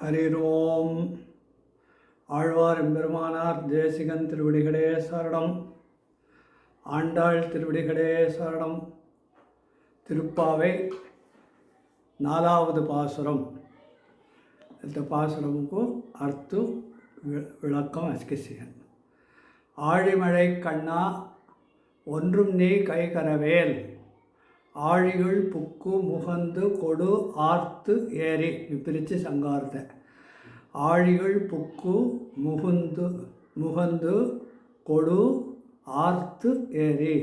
ஹரிரோம். ஆழ்வார் எம்பெருமானார் தேசிகன் திருவடிகளே சரணம். ஆண்டாள் திருவடிகளே சரணம். திருப்பாவை 4வது பாசுரம். இந்த பாசுரமுக்கு அர்த்து விளக்கம் அஸ்கிசியன். ஆழிமழை கண்ணா ஒன்றும் நீ கைகரவேல், ஆழிகள் புக்கு முகந்து கொடு ஆர்த்து ஏறி. பிரித்து சங்கார்த்த ஆழிகள் புக்கு முகந்து கொடு ஆர்த்து ஏறி.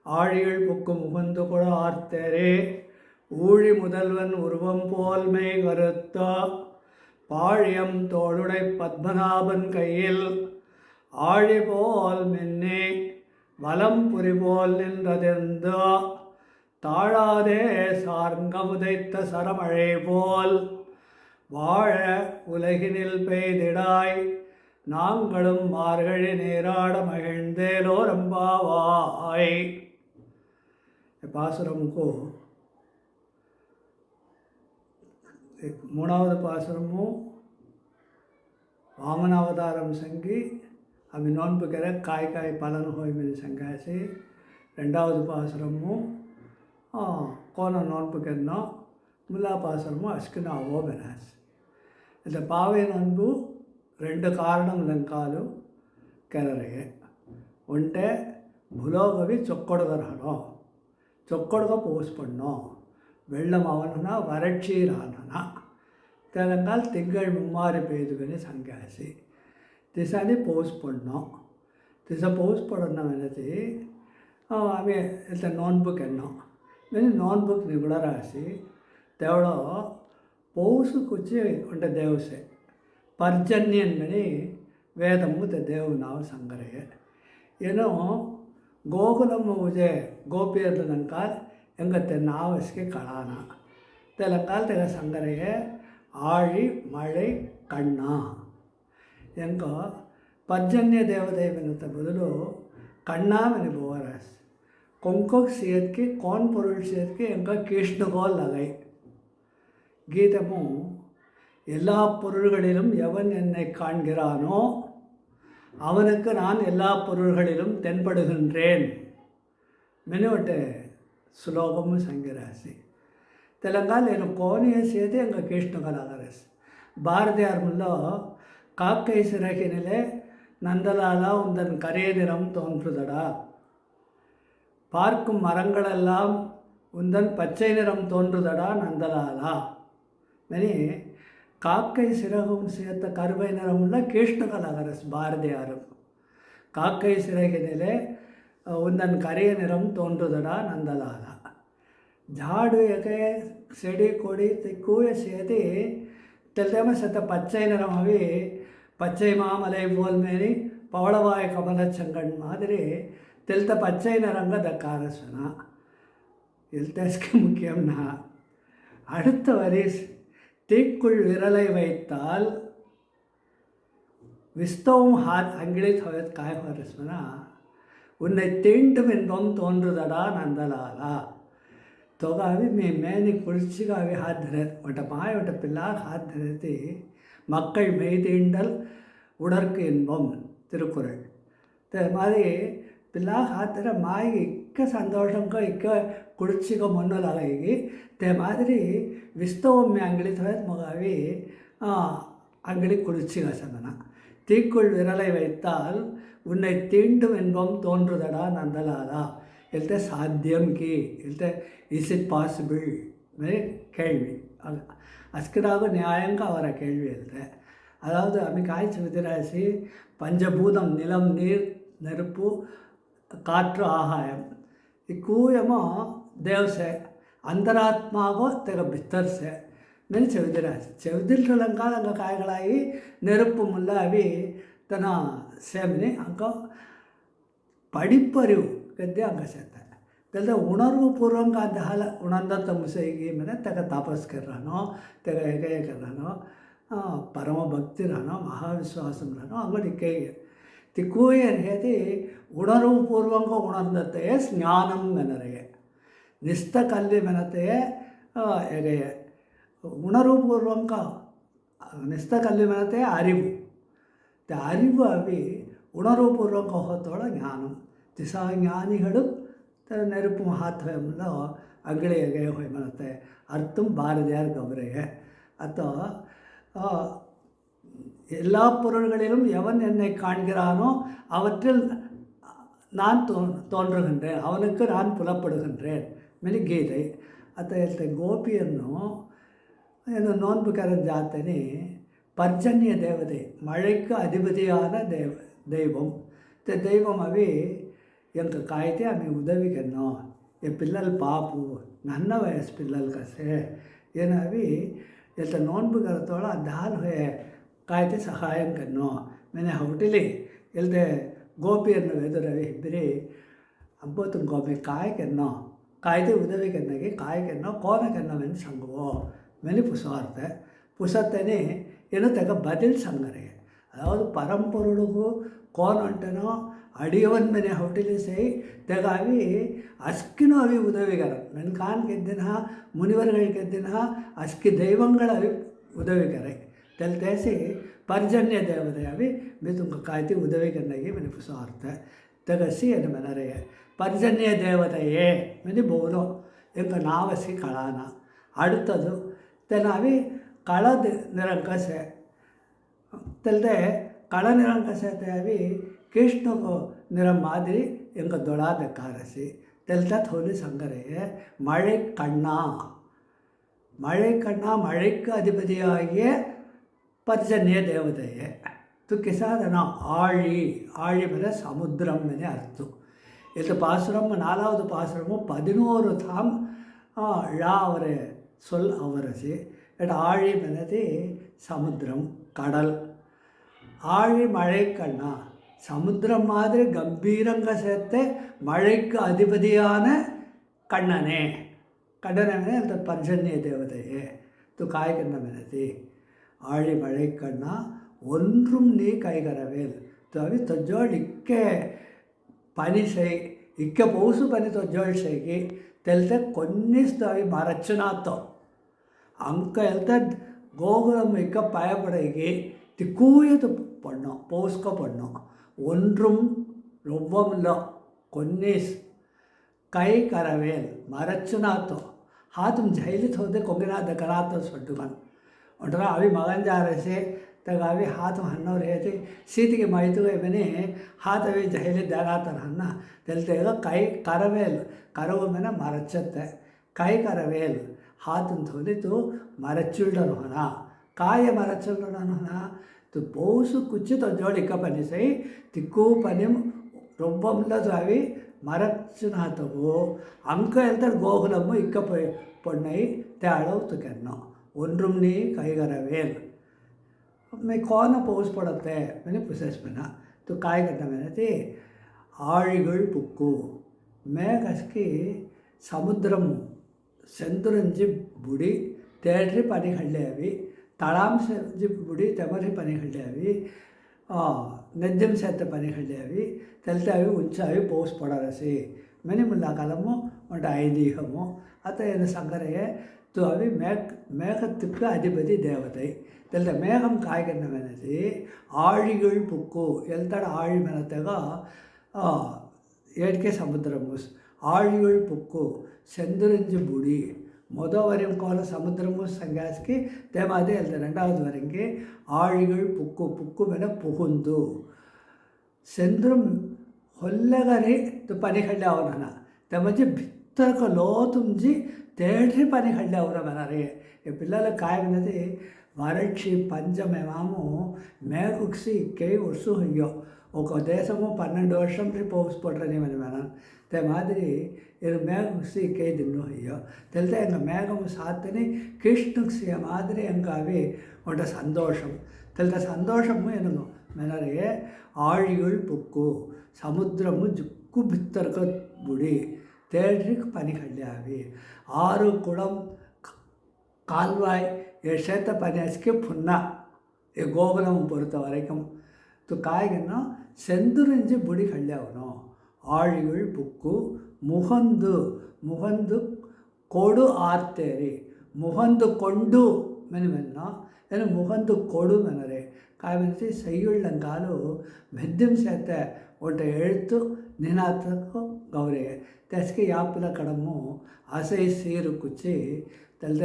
ஆழிகள் புக்கு முகந்து கொடு ஆர்த்தேரே, ஊழி முதல்வன் உருவம் போல்மை கருத்த பாழியம் தோளுடை பத்மநாபன் கையில் ஆழி போல் மின்னே வலம் புரிபோல் நின்றதிர்ந்தோ தாழாதே சார்ங்க உதைத்த சரமழை போல் வாழ உலகினில் பெய்திடாய் நாங்களும் மார்கழி நீராட மகிழ்ந்தேலோ ரம்பாவாய். பாசுரமுக்கு 3வது பாசுரமும் ವಾಮನಾವತಾರಂ ಸಂಗಿ ಅవి ನೋನ್ಪುಕೆರೆ ಕಾಯಿ ಕಾಯಿ ಪಾಲನ ಹೋಯ್ ಮೇಲೆ ಸಂಗಾಸಿ. 2வது பாசுரமும் கோன நோன்புக்கென்னோ முல்லா பாசுரமும் அஸ்கின అవో బెనాస్. இந்த பாவை நோன்பு 2 காரணம் లంకాలు ಕೆರರೆಗೆ. ಒಂಟೆ ಭುಲೋಗವಿ ಚೊಕ್ಕೊಡಗರಹನೋ ಚೊಕ್ಕೊಡಗ போஸ்பண்ணோ வெள்ளம் அவனுனா வறட்சியிலான தெலங்கால் திங்கள் மும்மாறி பெய்துவனே சங்காசி திசானி போஸ்ட் பண்ணோம். திசை போஸ்ட் பண்ணணும் என்னது అవి ఇట్లా నోట్బుక్ ఎన్నో నేను నోట్బుక్ నిగుడ రాసి దేవుడో పౌసుకొచ్చి ఉంటే దేవసే పర్జన్యన్మని వేదము ದೇವು ನಾವು ಸಂಗರೆಗೆ ಏನೋ ಗೋಕುಲಮ್ಮ ಉಜೆ ಗೋಪಿಯರ್ದು ನಂಕಾಲ್ எங்கத்தை நாவஸ்க்கு களானா தெலங்கால் தெக சங்கரைய ஆழி மழை கண்ணா. ಎಂಕೋ ಪರ್ಜನ್ಯ ದೇವದೇವನಂತ ಬದಲು ಕಣ್ಣಾಮನಿ ಬೋವರಸ್ ಕೊಂಕೋಕ್ ಸೇದ್ಕೆ ಕೋನ್ பொருள் சேர்க்கை எங்க கீஷ்ணுகோல் நகை. கீதமும் எல்லா பொருள்களிலும் எவன் என்னை காண்கிறானோ அவனுக்கு நான் எல்லா பொருள்களிலும் தென்படுகின்றேன் மெனுவட்டே சுலோகமும் சங்கிராசி. తెలంగాణ నేను కోని సేది ఎంగ కృష్ణగలాగరస్. பாரதியார்முல்லோ காக்கை சிறகினிலே நந்தலாலா உந்தன் கரிய நிறம் தோன்றுதடா, பார்க்கும் மரங்களெல்லாம் உந்தன் பச்சை நிறம் தோன்றுதடா நந்தலாலா. மணி காக்கை சிறகும் சேர்த்த கருவை நிறமுள்ள கிருஷ்ணகலாகரஸ் பாரதியாரும். காக்கை சிறகினிலே உந்தன் கரிய நிறம் தோன்றுதடா நந்தலாலா. ಜಾಡು ಎಕೆ செடி கொடி திக்கூய சேதி தெல்தேம செத்த பச்சை நிறம் அவி பச்சை மாமலை போல் மேரி பவளவாய் கமலச்சங்கன் மாதிரி தெல்த பச்சை நிறங்க தக்காரசனா. எல்தஸ்க்கு முக்கியம்னா அடுத்த வரி தீக்குள் விரலை வைத்தால் விஸ்தவும் அங்கிலித் ஹோயத் காய் ஹோரஸ்மனா உன்னை தீண்டும் இன்பம் தோன்றுதடா நந்தலாலா. तोगावी मे मैंने कुर्चिगा अभी हाथ धरे वट माय वट पिल्ला हाथ धरती मक्कल मेयतींडल उड़र्क इन्बम तिरुकुरल. ते मारी पिल्ला हाथ धरे माय इक्क संतोषम को इक्क कुर्चिगा मन्नो लगाएगी. ते मारी विस्तव में अंगली थोड़े मगावी अंगली कुर्चिगा समना. तीकुल विरलै வைத்தால் உன்னை தீண்டும் இன்பம் தோன்றுதடா நந்தலாலா. இல்த சாத்தியம் கி இல்த இஸ் இட் பாசிபிள் மாதிரி கேள்வி. அஸ்கிராக நியாயங்க அவரை கேள்வி எழுத. அதாவது அமிகாய்ச்சி விதிராசி பஞ்சபூதம் நிலம் நீர் நெருப்பு காற்று ஆகாயம் இக்கூயமோ தேவசே ಅಂತರಾತ್ಮಾಗೋ ತೆಗ ಬಿತ್ತರ್ಸೆ ಮೇಲೆ ಚೆವಿದಿರಾಸಿ ಚೆವಿದಿಲ್ರಂಕಾಲ ಹಂಗೆ ಕಾಯಿಗಳಾಗಿ ನೆರುಪ್ಪು ಮುಲ್ಲ ಅವಿ ತನ್ನ ಸೇಮನಿ ಅಂಕ படிப்பறிவு கத்தி அங்கே சேர்த்தேன். தெரியல உணர்வு பூர்வங்க அந்த ஹால உணர்ந்த முசைகி மேலே தெக தாபஸ்கர்றானோ தெக ஏகேக்கர்றானோ ಪರಮ ಭಕ್ತಿರನೋ ಮಹಾವಿಶ್ವಾಸಂರನೋ ಅಂಗಡಿ ಕೈಗೆ ತಿಕ್ಕೂಯ ಹೇತಿ ಉಣರ್ವು ಪೂರ್ವಂಗ ಉಣರ್ದತೆಯೇ ಜ್ಞಾನಂ ಮೆನರೆಗೆ ನಿಸ್ತ ಕಲ್ಲಿ ಮೆನತೆಯೇ ಎಗೆಯೆ ಉಣರ್ವು ಪೂರ್ವಂಗ നിസ്തകല്ലുമനത്തെ അറിവ് അറിവ് അవి ఉణర్వుపూర్వక హోతోళ జ్ఞానం ದಿಸಾಜ್ಞಾನಿಗಳು ನೆರಪು ಮಹಾತ್ಮೆಯಂలో ಅಂಗಡಿಯಾಗೆ ಹೋಯ್ ಮನತ್ತೆ ಅರ್ಥಂ பாரதியார் கவரையே ಅಥವಾ எல்லா பொருள்களிலும் எவன் என்னை காண்கிறானோ அவற்றில் நான் தோன்றுகின்றேன், அவனுக்கு நான் புலப்படுகின்றேன் மெನಿ ಗೀತೆ ಅತ್ತ ಹೇಳ್ತೆ ಗೋಪಿಯನ್ನು ಏನು ನೋನ್ಬೇಕಾದ ಜಾತನಿ ಪರ್ಜನ್ಯ ದೇವತೆ ಮழைக்கு அதிபதியான దైవం దైవం అవి ఇంక కాయితే ఆమె ఉదవికెన్నో ఈ పిల్లలు పాపు నన్న వయస్సు పిల్లలు కసే ఏనా అవి ఎంత నోన్పు కరతోಳ ದಾಲ್ ಹೋಯೆ ಕಾಯ್ತೆ ಸಹಾಯಂ ಕನ್ನೋ ಮೇನೆ ಹೊಟ್ಟಿಲಿ ಇಲ್ಲದೆ ಗೋಪಿಯನ್ನು ಎದುರವಿ ಇಬ್ಬರಿ ಅಂಬೋತು ಗೋಪಿ ಕಾಯ್ಕೆನ್ನೋ ಕಾಯ್ದೆ உதவிக்கென்னಗೆ காய்க்கென்னோ கோனக்கென்னவென்னு சங்குவோ மெனி புசார்த்தை புசத்தனே ಏನು ತೆಗ ಬದಿಲ್ ಸಂಗರೆ ಅದಾವುದು ಪರಂಪೊರುಳುಗು ಕೋನ್ ಅಂಟನೋ ಅಡಿಯವನ್ ಮನೆ ಹೊಟ್ಟಿಲಿ ಸೈ ತೆಗ ಅವಿ ಅಸ್ಕಿನೂ ಅವಿ ಉದವಿಗರ ನನ್ನ ಕಾನ್ ಗೆದ್ದಿನ ಮುನಿವರ್ಗಳು ಗೆದ್ದಿನ ಅಸ್ಕಿ ದೈವಂಗಳ ಅವಿ ಉದವಿಗರೆ ತೆಲ್ತೇಸಿ ಪರ್ಜನ್ಯ ದೇವತೆ ಅವಿ ಮೇ ತುಮಕ ಕಾಯ್ತಿ ಉದವಿಗನ್ನಾಗಿ ಮನೆ ಪುಸಾರ್ತೆ ತೆಗಸಿ ಏನು ಮೆನರೆ ಪರ್ಜನ್ಯ ದೇವತೆಯೇ ಮೆನಿ ಬೋಲು ಎಂಗ ನಾವಸಿ ಕಳಾನ அடுத்தது தெனாவி களது நிரங்கசೆ ತೆಲ್ದೆ ಕಳ ನಿರಂಕಸೆ ಅವಿ ಕೃಷ್ಣಗೂ ನಿರ ಮಾದರಿ ಎಂಗ ದೊಡಾದ ಕಾರಸಿ ತೆಲ್ದ ಥೋಲಿ ಸಂಗರೆ ಮಳೆ ಕಣ್ಣ ಮழைக்கு அதிபதியாகிய பர்ஜன்ய தேவதையே துக்கிசாதன ஆழி மேலே சமுத்திரம் மேலே அர்த்தம் இந்த பாசுரம் 4வது பாசுரமும் 11 தாம் அவரை சொல் அவரசி ஆழி மேனது சமுத்திரம் கடல் ஆழி மழை கண்ணா சமுத்திரம் மாதிரி கம்பீரங்க சேர்த்து மழைக்கு அதிபதியான கண்ணனே கண்ணனே அந்த பர்ஜன்ய தேவதையே து காய்கண்ண மெனதி ஆழி மழை கண்ணா ஒன்றும் நீ கைகரவேல் தவி தொஜோள் పని చేయి ఇక్క పౌసు పని తొజ్జోళ్ చేయి తెలితే కొన్నిస్తవి మరచునాతో అంక వెళ్తే గోகுலம் ఇక్క பயப்படைகி திக்கூயது பண்ணோம் பௌஸ்க பண்ணோம் ஒன்றும் ரொவ்வம்ல கொன்னிஸ் ಕೈ ಕರವೇಲ್ ಮರಚುನಾತು ಹಾತುಮ್ ಜೈಲಿತ್ ಹೋದೆ ಕೊಗಿನಾದ ಕರಾತ ಸೊಟ್ಟುಗನ್ ಒಂಟರ ಅವಿ ಮಗನ್ ಜಾರಸೆ तक अभी हाथ हन्नो रहे थे सीत के माइतु मैंने हाथ अभी जहले दारातर हन्ना तेलते कई करवेल करव मैंने मरचते कई करवेल हाथ थोड़ी तो मरचुल्डन होना काय मरचुल्डन होना तो पौसु कुछ तो जोड़ इक्का पनी सही तिक्कू पनी रोब्बंलो तो अभी मरचुना तो वो अंक एल्तर गोकुलम्मु इक्का पन्नई त्याड़ो तो करना ஒன்றும்னி கைகரவேல் मैं कौन पौस पड़ते मैंने प्रोसेस बना तो काय करना मैंने थे आळिगळ पुक्कु मैं कसकी समुद्रम सेंदुरंजी बुड़ी तेड्री पनी हल्ले अभी तड़ाम से बुड़ी तेमरी पनी हल्ले अभी नज्जम सेत पनी हल्ले अभी तेलते अभी उंचा अभी पौस पड़ा रसी मैंने मुल्ला कालमो उंट ऐदीहमो अतः ये संगरे तो अभी மேகத்துக்கு அதிபதி தேவதை தெல்ல மேகம் காய்கண்ண மெனதி ஆழிகள் புக்கு ಎಲ್ತಡ ಆಳಿ ಮೆನತೆಗ ಏಡ್ಕೆ ಸಮುದ್ರಮು ಆಳಿಗಳು ಪುಕ್ಕು செந்துரிஞ்சு புடி மொதல் கோல சமுத்திரமும் சங்காஸ்க்கு தேமாதே எழுத 2வது வரைக்கும் ஆழிகள் புக்கு மேலே புகுந்து செந்துரும் ಹೊಲ್ಲಗರಿ ಪನಿ ಹಳ್ಳಿ ಅವನ ತಮಜಿ ಭಿತ್ತರಕ ಲೋತುಂಜಿ తేడ్రి పని హళ్ళి అవరా మనరే ఈ పిల్లల కాయనది వరక్షి పంచమేమో మేకుక్సి ఇక్కే ఉర్సు అయ్యో ఒక దేశము 12 ವರ್ಷం ಪೋಸ್ ಪಡ್ರನಿ మన తే మాదిరి ఇది మేకుక్సి ఇక్కే దిన్ను అయ్యో తెలితే ఎంగ మేఘము సాత్తని కృష్ణుక్సి మాదిరి ఎంగ అవి ఒక సంతోషం తెలితే సంతోషము ఎనుగు మనరే ఆழிகள் పుక్కు సముద్రము జుక్కు భిత్తరక బుడి தேட்ரிக்கு பனி கல்யாவி 6 குளம் கால்வாய் சேத்த பனியாசிக்கு புன்னா கோகுலம் பொறுத்த வரைக்கும் து காய்கன்னா செந்துரிஞ்சு புடி கல்யாவணும் ஆழிகள் புக்கு முகந்து கொடு ஆர்த்தேரி முகந்து கொண்டு மெனுமென்னா ஏன்னா முகந்து கொடு மெனரே காய்ச்சி செய்யுள்ளங்காலு மெத்தியம் சேர்த்த ஒன்றை எழுத்து நினாத்துக்கும் கௌரே தெஸ்கி யாப்பில கடமும் அசை சீரு குச்சி தெல்ல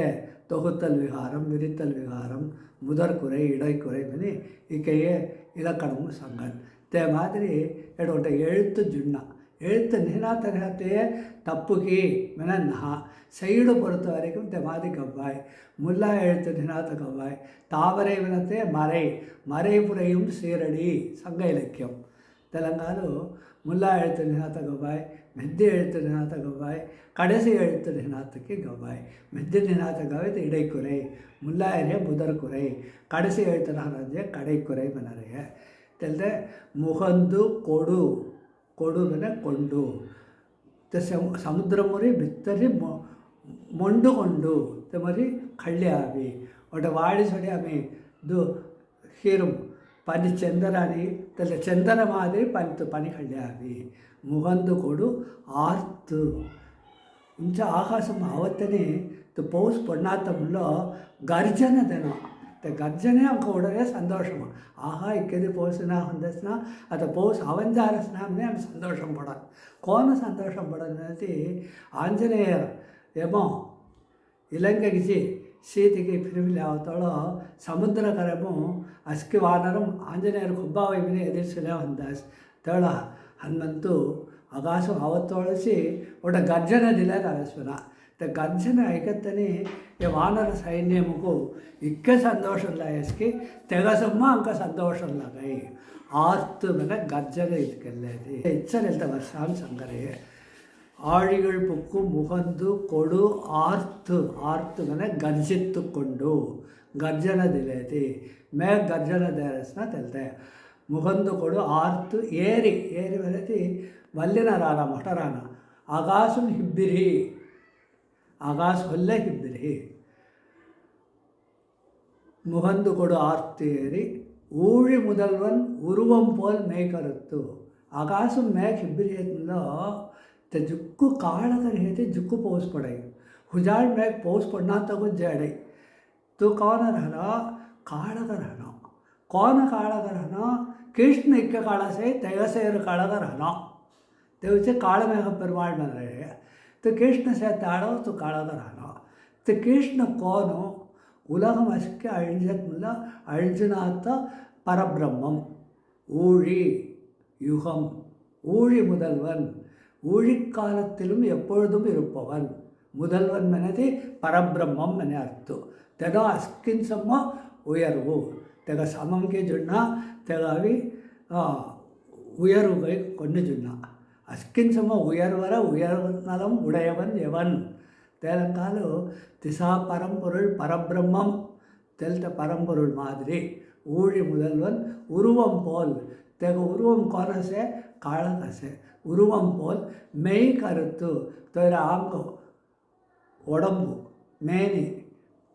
தொகுத்தல் விகாரம் விரித்தல் விகாரம் முதற்குறை இடைக்குறை மணி இக்கையே இலக்கணமும் சங்கன் தே மாதிரி எடோட்ட எழுத்து ஜுண்ணா எழுத்து நினாத்தனத்தையே தப்புகி மெனன்னா சைடு பொறுத்த வரைக்கும் தே மாதிரி கவ்வாய் முல்லா எழுத்து நினாத்த கவ்வாய் தாவரை வினத்தே மறைபுரையும் சீரடி சங்க இலக்கியம் தெலங்கானு முல்லா எழுத்து நினாத்த கவ்வாய் மெத்தி எழுத்து நினாத்த கவ்வாய் கடைசி எழுத்து நினாத்துக்கு கவ்வாய் மெத்தி நினாத்த கவ்வாய் இடைக்குறை முல்லா ஏரிய முதற்குறை கடைசி எழுத்து நானே கடைக்குறை மெனறைய தெல்ல முகந்து கொடு ಕೊಡುವನೆ ಕೊಂಡು ಸಮುದ್ರಮುರಿ ಬಿತ್ತರಿ ಮೊಂಡುಕೊಂಡು మరి కళ్ళి అవి ఒకటి వాడిసొడి ఆమె హీరం పని చందరాని తెల్ల చందన మాదిరి పని కళ్ళి అవి ముగందు కొడు ఆర్తు ఇంచ ఆకాశం ఆవత్తని ಪೌಸ್ ಪೊಣ್ಣಾತಂలో ಗರ್ಜನದನೋ ಗರ್ಜನೆ ಅಂಕ ಉಡನೆ ಸಂತೋಷಮ ಆಹಾ ಇಕ್ಕದಿ ಪೌಸಿನ ಹೊಂದಿಸ್ನ ಅಥವಾ ಪೌಸ್ ಅವಂಜಾರಸ್ನಾಮನೆ ಆమె సంతోషం పడాలి కోన సంతోషం పడనేది ఆంజనేయర్ ఏమో ఇలంకకి సీతికి పిరివిలి అవతలో ಸಮುದ್ರಕರಮು ಅಸ್ಕಿ ವಾನರಂ ಆಂಜನೇಯರು ಹುಬ್ಬಾವೈಬಿನಿ ಎದುರಿಸಲೇ ಹೊಂದಾಸ್ ತೇಳ ಹನುಮಂತು ಆಕಾಶం ಅವತ್ತೊಳಿಸಿ ಒಟ್ಟ ಗರ್ಜನೆ ದಿಲೆ ತರಸ್ವನ గర్జన ఐకత్తని ఈ వానర సైన్యముకు ఇక్క సంతోషంలాయస్కి తెగసమ్మ అంక సంతోషంలాగాయి ஆர்த்து மேலே கர்ஜனை இதுக்கெல்லாது எச்சரித்த வருஷான் சங்கரே ஆழிகள் புக்கு முகந்து கொடு ஆர்த்து மேலே ಗರ್ಜಿತ್ತು ಕೊಂಡು ಗರ್ಜನದಿಲೇತಿ ಮೇ ಗರ್ಜನದೇರಸ್ನ ತೆಲ್ತೆ ಮುಗಂದು ಕೊಡು ಆರ್ತು ಏರಿ ಮೇಲೆತಿ ಮಲ್ಲಿನ ರಾನ ಮಠರಾನ ಆಗಾಸು ಹಿಬ್ಬಿರಿ ಆಗಾಸ ಹೊಲ್ಲೆ ಹಿಬ್ಬಿರಿ முகந்து கொடு ஆர்த்தேரி ஊழி முதல்வன் உருவம் போல் மேய்கருத்து ఆకాశం మేఘ ಹಿಬ್ಬಿರಿಯತ್ನೋ ते जुक्कू काळगर हे ते जुक्कू पाऊस पडाय हुजाळ मेघ पाऊस पडना तगून जेडे तो कौन रहना काळगर रहना कौन काळगर रहना कृष्ण इक्क काळा से तेगसेर काळगर रहना तेवचे काळ मेघ परमाळ बन रहे तो कृष्ण से ताड़ो तो काळगर रहना तो कृष्ण कौन உலகம் அசுக்கு அழிஞ்சதுல அழிஞ்சினாத்த பரபிரம்மம் ஊழி யுகம் ஊழி முதல்வன் ஊழிக்காலத்திலும் எப்பொழுதும் இருப்பவன் முதல்வன் மனதி பரபிரம்மம் என அர்த்தம் தெக அஸ்கின்சம்ம உயர்வு தெக சமம்கே சொன்னா தெகவி உயர்வுகை கொண்டு சொன்னா அஸ்கின்சம்ம உயர்வர உயர்நலம் உடையவன் எவன் தேலங்காலு திசா பரம்பொருள் பரபிரம்மம் தெல்த பரம்பொருள் மாதிரி ஊழி முதல்வன் உருவம் போல் தெக உருவம் கொனசே காழகசே உருவம் போல் மெய் கருத்து தவிர ஆங்க உடம்பு மேனி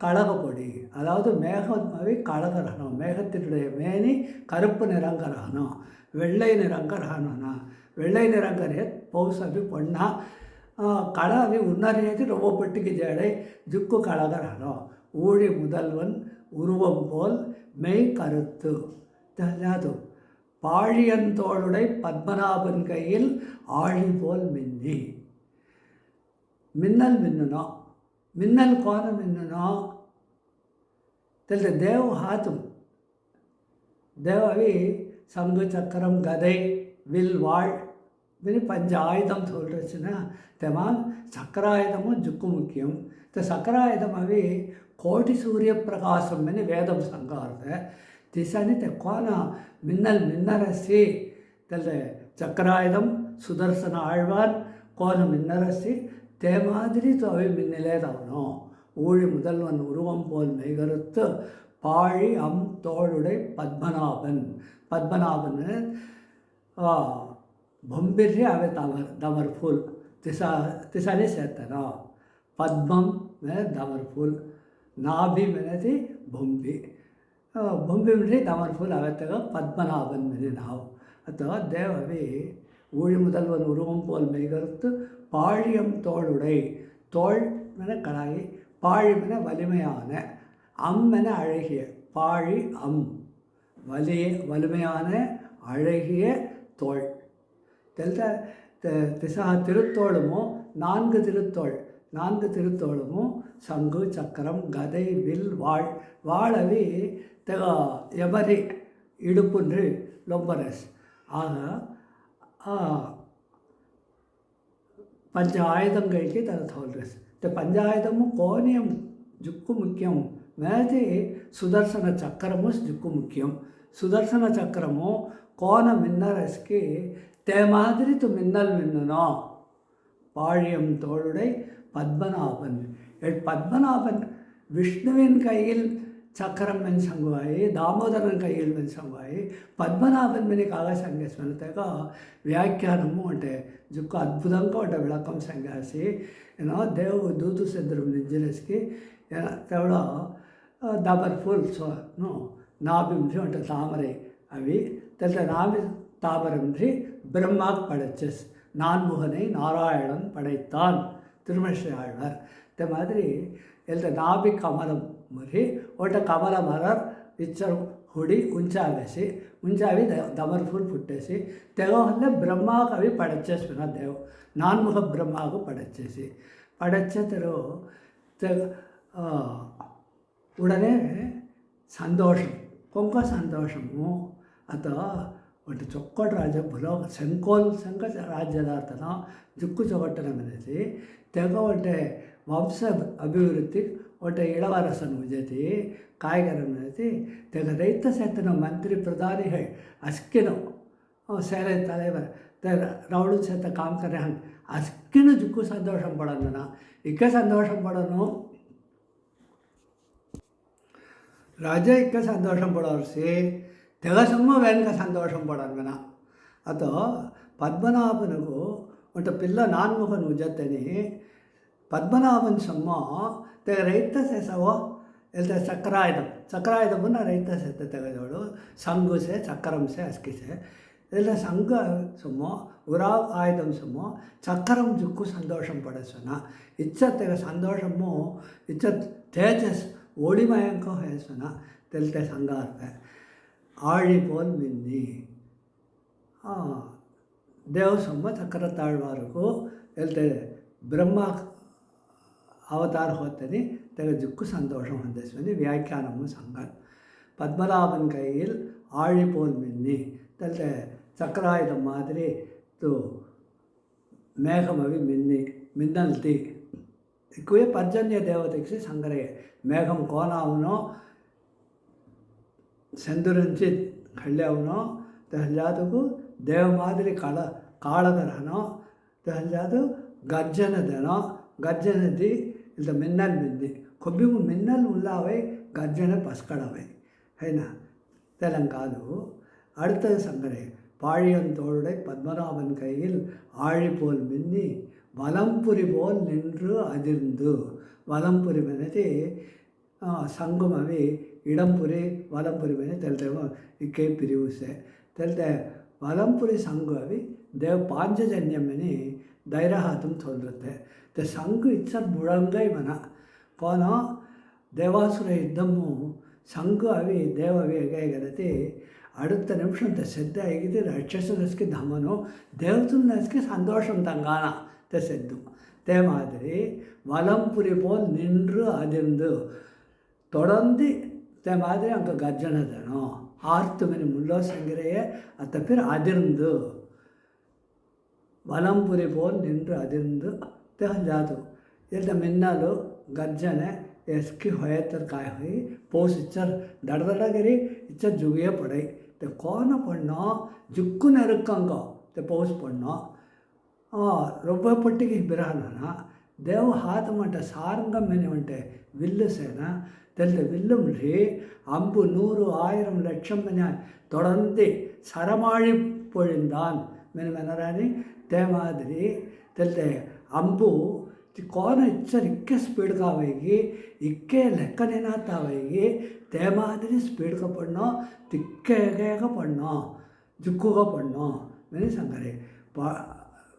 கழகப்பொடி அதாவது மேகமாவே கழகரகணும் மேகத்தினுடைய மேனி கருப்பு நிறங்கரகணும் வெள்ளை நிறங்கரகணும்னா வெள்ளை நிறங்கரே பௌசபி பொண்ணா கழாவி உன்னறியது ரொம்ப பெட்டிக்கு ஜேடை ஜுக்கு கழகரகனோ ஊழி முதல்வன் உருவம் போல் மெய் கருத்து தெரியாது பாழியந்தோளுடை பத்மநாபன் கையில் ஆழி போல் மின்னி மின்னல் மின்னணும் மின்னல் கோன மின்னணும் தெரியல தேவ ஹாத்தும் தேவவி சங்கு சக்கரம் கதை வில் வாழ் இப்படி பஞ்ச ஆயுதம் சொல்கிறச்சுன்னா தெமா சக்கராயுதமும் ஜுக்கு முக்கியம் இந்த சக்கராயுதம் அవి கோட்டி சூரிய பிரகாசம் అని வேதம் సంగారద திசானி தெ கோன மின்னல் மின்னரசி தெல்ல சக்கராயுதம் சுதர்சன ஆழ்வார் கோன மின்னரசி தே மாதிரி அவை மின்னலேதவனும் ஊழி முதல்வன் உருவம் போல் மெய்கருத்து பாழி தோளுடை பத்மநாபன் ಬೊಂಬಿರ್ರಿ ಅವೇ ದಮರ್ ಫೂಲ್ ತಿಸಾನೇ ಸೇರ್ತಾರ ಪದ್ಮಂ ಮೇಲೆ ದಮರ್ ಫೂಲ್ ನಾಭಿ ಮೇಲೆತಿ ಬೊಂಬಿ ಮೇಲೆ ದಮರ್ ಫೂಲ್ ಅವೇ ತಗ ಪದ್ಮನಾಭನ್ ಮೇಲೆ ನಾವು ಅಥವಾ ದೇವವಿ ஊழி முதல்வன் உருவம் போல் மெய்கருத்து பாழியம் தோளுடை தோள் மேலே கடாயி பாழி மேலே வலிமையான என அழகிய பாழி வலிமையான அழகிய தோள். திசா திருத்தோளுமோ 4 திருத்தோள். 4 திருத்தோளுமோ சங்கு சக்கரம் கதை வில் வாழவி எவரி இடுப்புன்று லொம்பரஸ். ஆக పంచ ఆయుధంగైకి తన తోల్రెస్ అంటే పంచాయుధము కోణ్యం జుక్కు ముఖ్యం మేది సుదర్శన చక్రము జుక్కు ముఖ్యం. సుదర్శన చక్రము కోన మిన్నరస్కి తే மாதிரி மின்னல் மின்னனோ பாழியம் தோளுடை பத்மநாபன். பத்மநாபன் விஷ்ணுவின் கையில் சக்கரம் மென் சங்குவாಯಿ, దామోదరన్ కయ్యిల్ మెన్ సంగువాయి, పద్మనాభన్ మెని కాగా సంగేశ్వర తెగ వ్యాఖ్యానము అంటే జుక్కు అద్భుతంగా ఉంటే విளக்கம் సంగాసి దేవు దూతు సిద్ధరం నింజలేస్కి తెవడ దబర్ ఫుల్ నాభింసి అంటే తామரை అవి நாபி தாமரம்ன்றி பிரம்மாக்கு படைச்சஸ் நான்முகனை நாராயணன் படைத்தான் திருமணி ஆழ்வார். இந்த மாதிரி நாபி கமலம் ಮುರಿ ಒಟ್ಟ ಕಮಲ ಮರರ್ ಇಚ್ಚರು ಹುಡಿ ಉಂಚಾವಿ ದಮರ್ ಫುಲ್ ಪುಟ್ಟೇಸಿ ತೆಗೋಹಲ್ಲೇ ಬ್ರಹ್ಮಾಗ ಅವಿ ಪಡಚೇಸ್ವಿನ ದೇವ್ ನಾನ್ಮುಖ ಬ್ರಹ್ಮಾಗೂ ಪಡಚೇಸಿ పడచ్చతరు ఉడనే సంతోషం కొంక సంతోషము అత ಒಟ್ಟು ಚೊಕ್ಕಟ ರಾಜ್ಯ ಬುಲೋ ಶಂಖ ರಾಜ್ಯದಾತನ ಜುಕ್ಕು ಚೊಗಟ್ಟನಮನೆಸಿ ತೆಗ ಒಟ್ಟೆ ವಂಶ ಅಭಿವೃದ್ಧಿ ಒಟ್ಟೆ ಇಳವರಸನು ಜೊತೆ ಕಾಯ್ಗರಮನೆಸಿ ತೆಗ ರೈತ ಸೇತನ ಮಂತ್ರಿ ಪ್ರಧಾನಿಗಳು ಅಸ್ಕಿನು ಸೇನೆ தலைவர் ரவுடு சேர்த்த காம்கரன் அஸ்கின்னு ஜுக்கு சந்தோஷம் படணும்னா இக்க சந்தோஷம் படணும் ராஜா இக்க சந்தோஷம் படவரிசி తెగసమ్మ వెనక సంతోషం పడనున అతో పద్మనాభనుకు ఒక పిల్ల నాన్ముఖను జతని పద్మనాభన్ సమ్మ తెగ ರೈತ ಸೇಸವೋ ಎಲ್ತ ಚಕ್ರಾಯುಧಮನ್ನ ರೈತ ಸೇತ ತೆಗೆದವಳು ಸಂಗುಸೆ ಚಕ್ರಂಸೆ ಅಸ್ಕಿಸೆ ಎಲ್ಲ ಸಂಘ ಸುಮ್ಮೋ ಉರಾ ಆಯುಧಂ ಸುಮ್ಮೋ ಚಕ್రం ಜುಕ್ಕು ಸಂತೋಷం పడసున ఇచ్చ తెగ సంతోషము ఇచ్చ తేజస్ ఓడిమయంకో హేసున తెల్తే సంగార్పే ஆழி போல் மின்னி ದೇವಸಮ್ಮ ಚಕ್ರ ತಾಳ್ವಾರಿಗೂ ಎಲ್ತೆ ಬ್ರಹ್ಮ ಅವತಾರ ಹೋಗ್ತಾನೆ ತೆಗ ಜುಕ್ಕು ಸಂತೋಷம் ಹೊಂದಿಸ್ವನಿ ವ್ಯಾಖ್ಯಾನము ಸಂಗಲ್ பத்மநாபன் கையில் ஆழி போல் மின்னி தெல்te சக்கராயுதம் மாதிரி மேகம் అవి మిన్నల్తి ఎక్కువే పర్జన్య దేవతకి సంగరే మేఘం కోనావునో ಚಂದ್ರಂಚಿ ಹಳ್ಳಿಯವನೋ ತಹಜಾದಗೂ ದೇವ ಮಾದರಿ ಕಾಳಗರನೋ ತಹಜಾದು ಗರ್ಜನದನೋ ಗರ್ಜನದಿ ಇಲ್ಲ ಮಿನ್ನಲ್ ಮಿಂದಿ కొబ్బిము మిన్నల్ உள்ளாவை கர்ஜனை பஸ்கடவை ஹைனா தெலங்காது அடுத்தது சங்கரே பாழியன் தோளுடை பத்மநாபன் கையில் ஆழி போல் மின்னி வலம்புரி போல் நின்று அதிர்ந்து వలంపురి అనేది సంఘం అవి ఇడంపురి వలంపురి మీద తెలుతేమో ఇక్కే పిరివుసే తెలుతే వలంపురి సంఘు అవి దేవ ಪಾಂಚಜನ್ಯಂ అని ಧೈರ್ಯಹಾತಂ ತೋರುತ್ತೆ ಸಂಘು ಇಚ್ಚರ್ ಮುಳಂಗೈ ಮನ ಕೋನ ದೇವಾಸುರ ಯುದ್ಧಮು ಸಂಘು ಅವಿ ದೇವವಿ ಹೇಗೈಗರತಿ அடுத்த நிமிஷம் செத்து ஆகிது ராட்சசனஸ்க்கு தமனோ தேவத்துனஸ்க்கு சந்தோஷம் தங்கானா செத்து தே மாதிரி வலம்புரி போல் நின்று அதிர்ந்து தொடர்ந்து தே மாதிரி அங்கே கர்ஜனை தனம் ஆர்த்து மணி முள்ளோ சங்கரையே அத்த பேர் அதிர்ந்து வலம்புரி போல் நின்று அதிர்ந்து ತೆಹಜಾದು ಇಲ್ಲ ಮಿನ್ನಲು ಗರ್ಜನೆ ಎಸ್ಕಿ ಹೊಯತರ್ ಕಾಯ ಹುಯಿ ಪೋಸ್ ಇಚ್ಚರ್ ದಡದಡಗಿರಿ ಇಚ್ಚರ್ ಜುಗಿಯೇ ಪಡೈ ते कौन पढ़ना जुक्कु नरुक्कंगो ते पौस पढ़ना रొబ్బ पट्टिकी बिरहना देव हाथ मट सारंगम मेने उंटे विल्लु सेना तेल्ते विल्लु मुझे अंबु 100 1000 लक्षम मेने तोड़ंदे सरमाळि पोळिंदान मेने मेनरानी ते मादिरी तेल्ते अंबु कौन इच्छर इक्के स्पीड का आवेगी इक्के लेक्कनेना तावेगी ते मादिरी स्पीड का पढ़ना तिक्के का पढ़ना जुक्कू का पढ़ना मैंने संगरे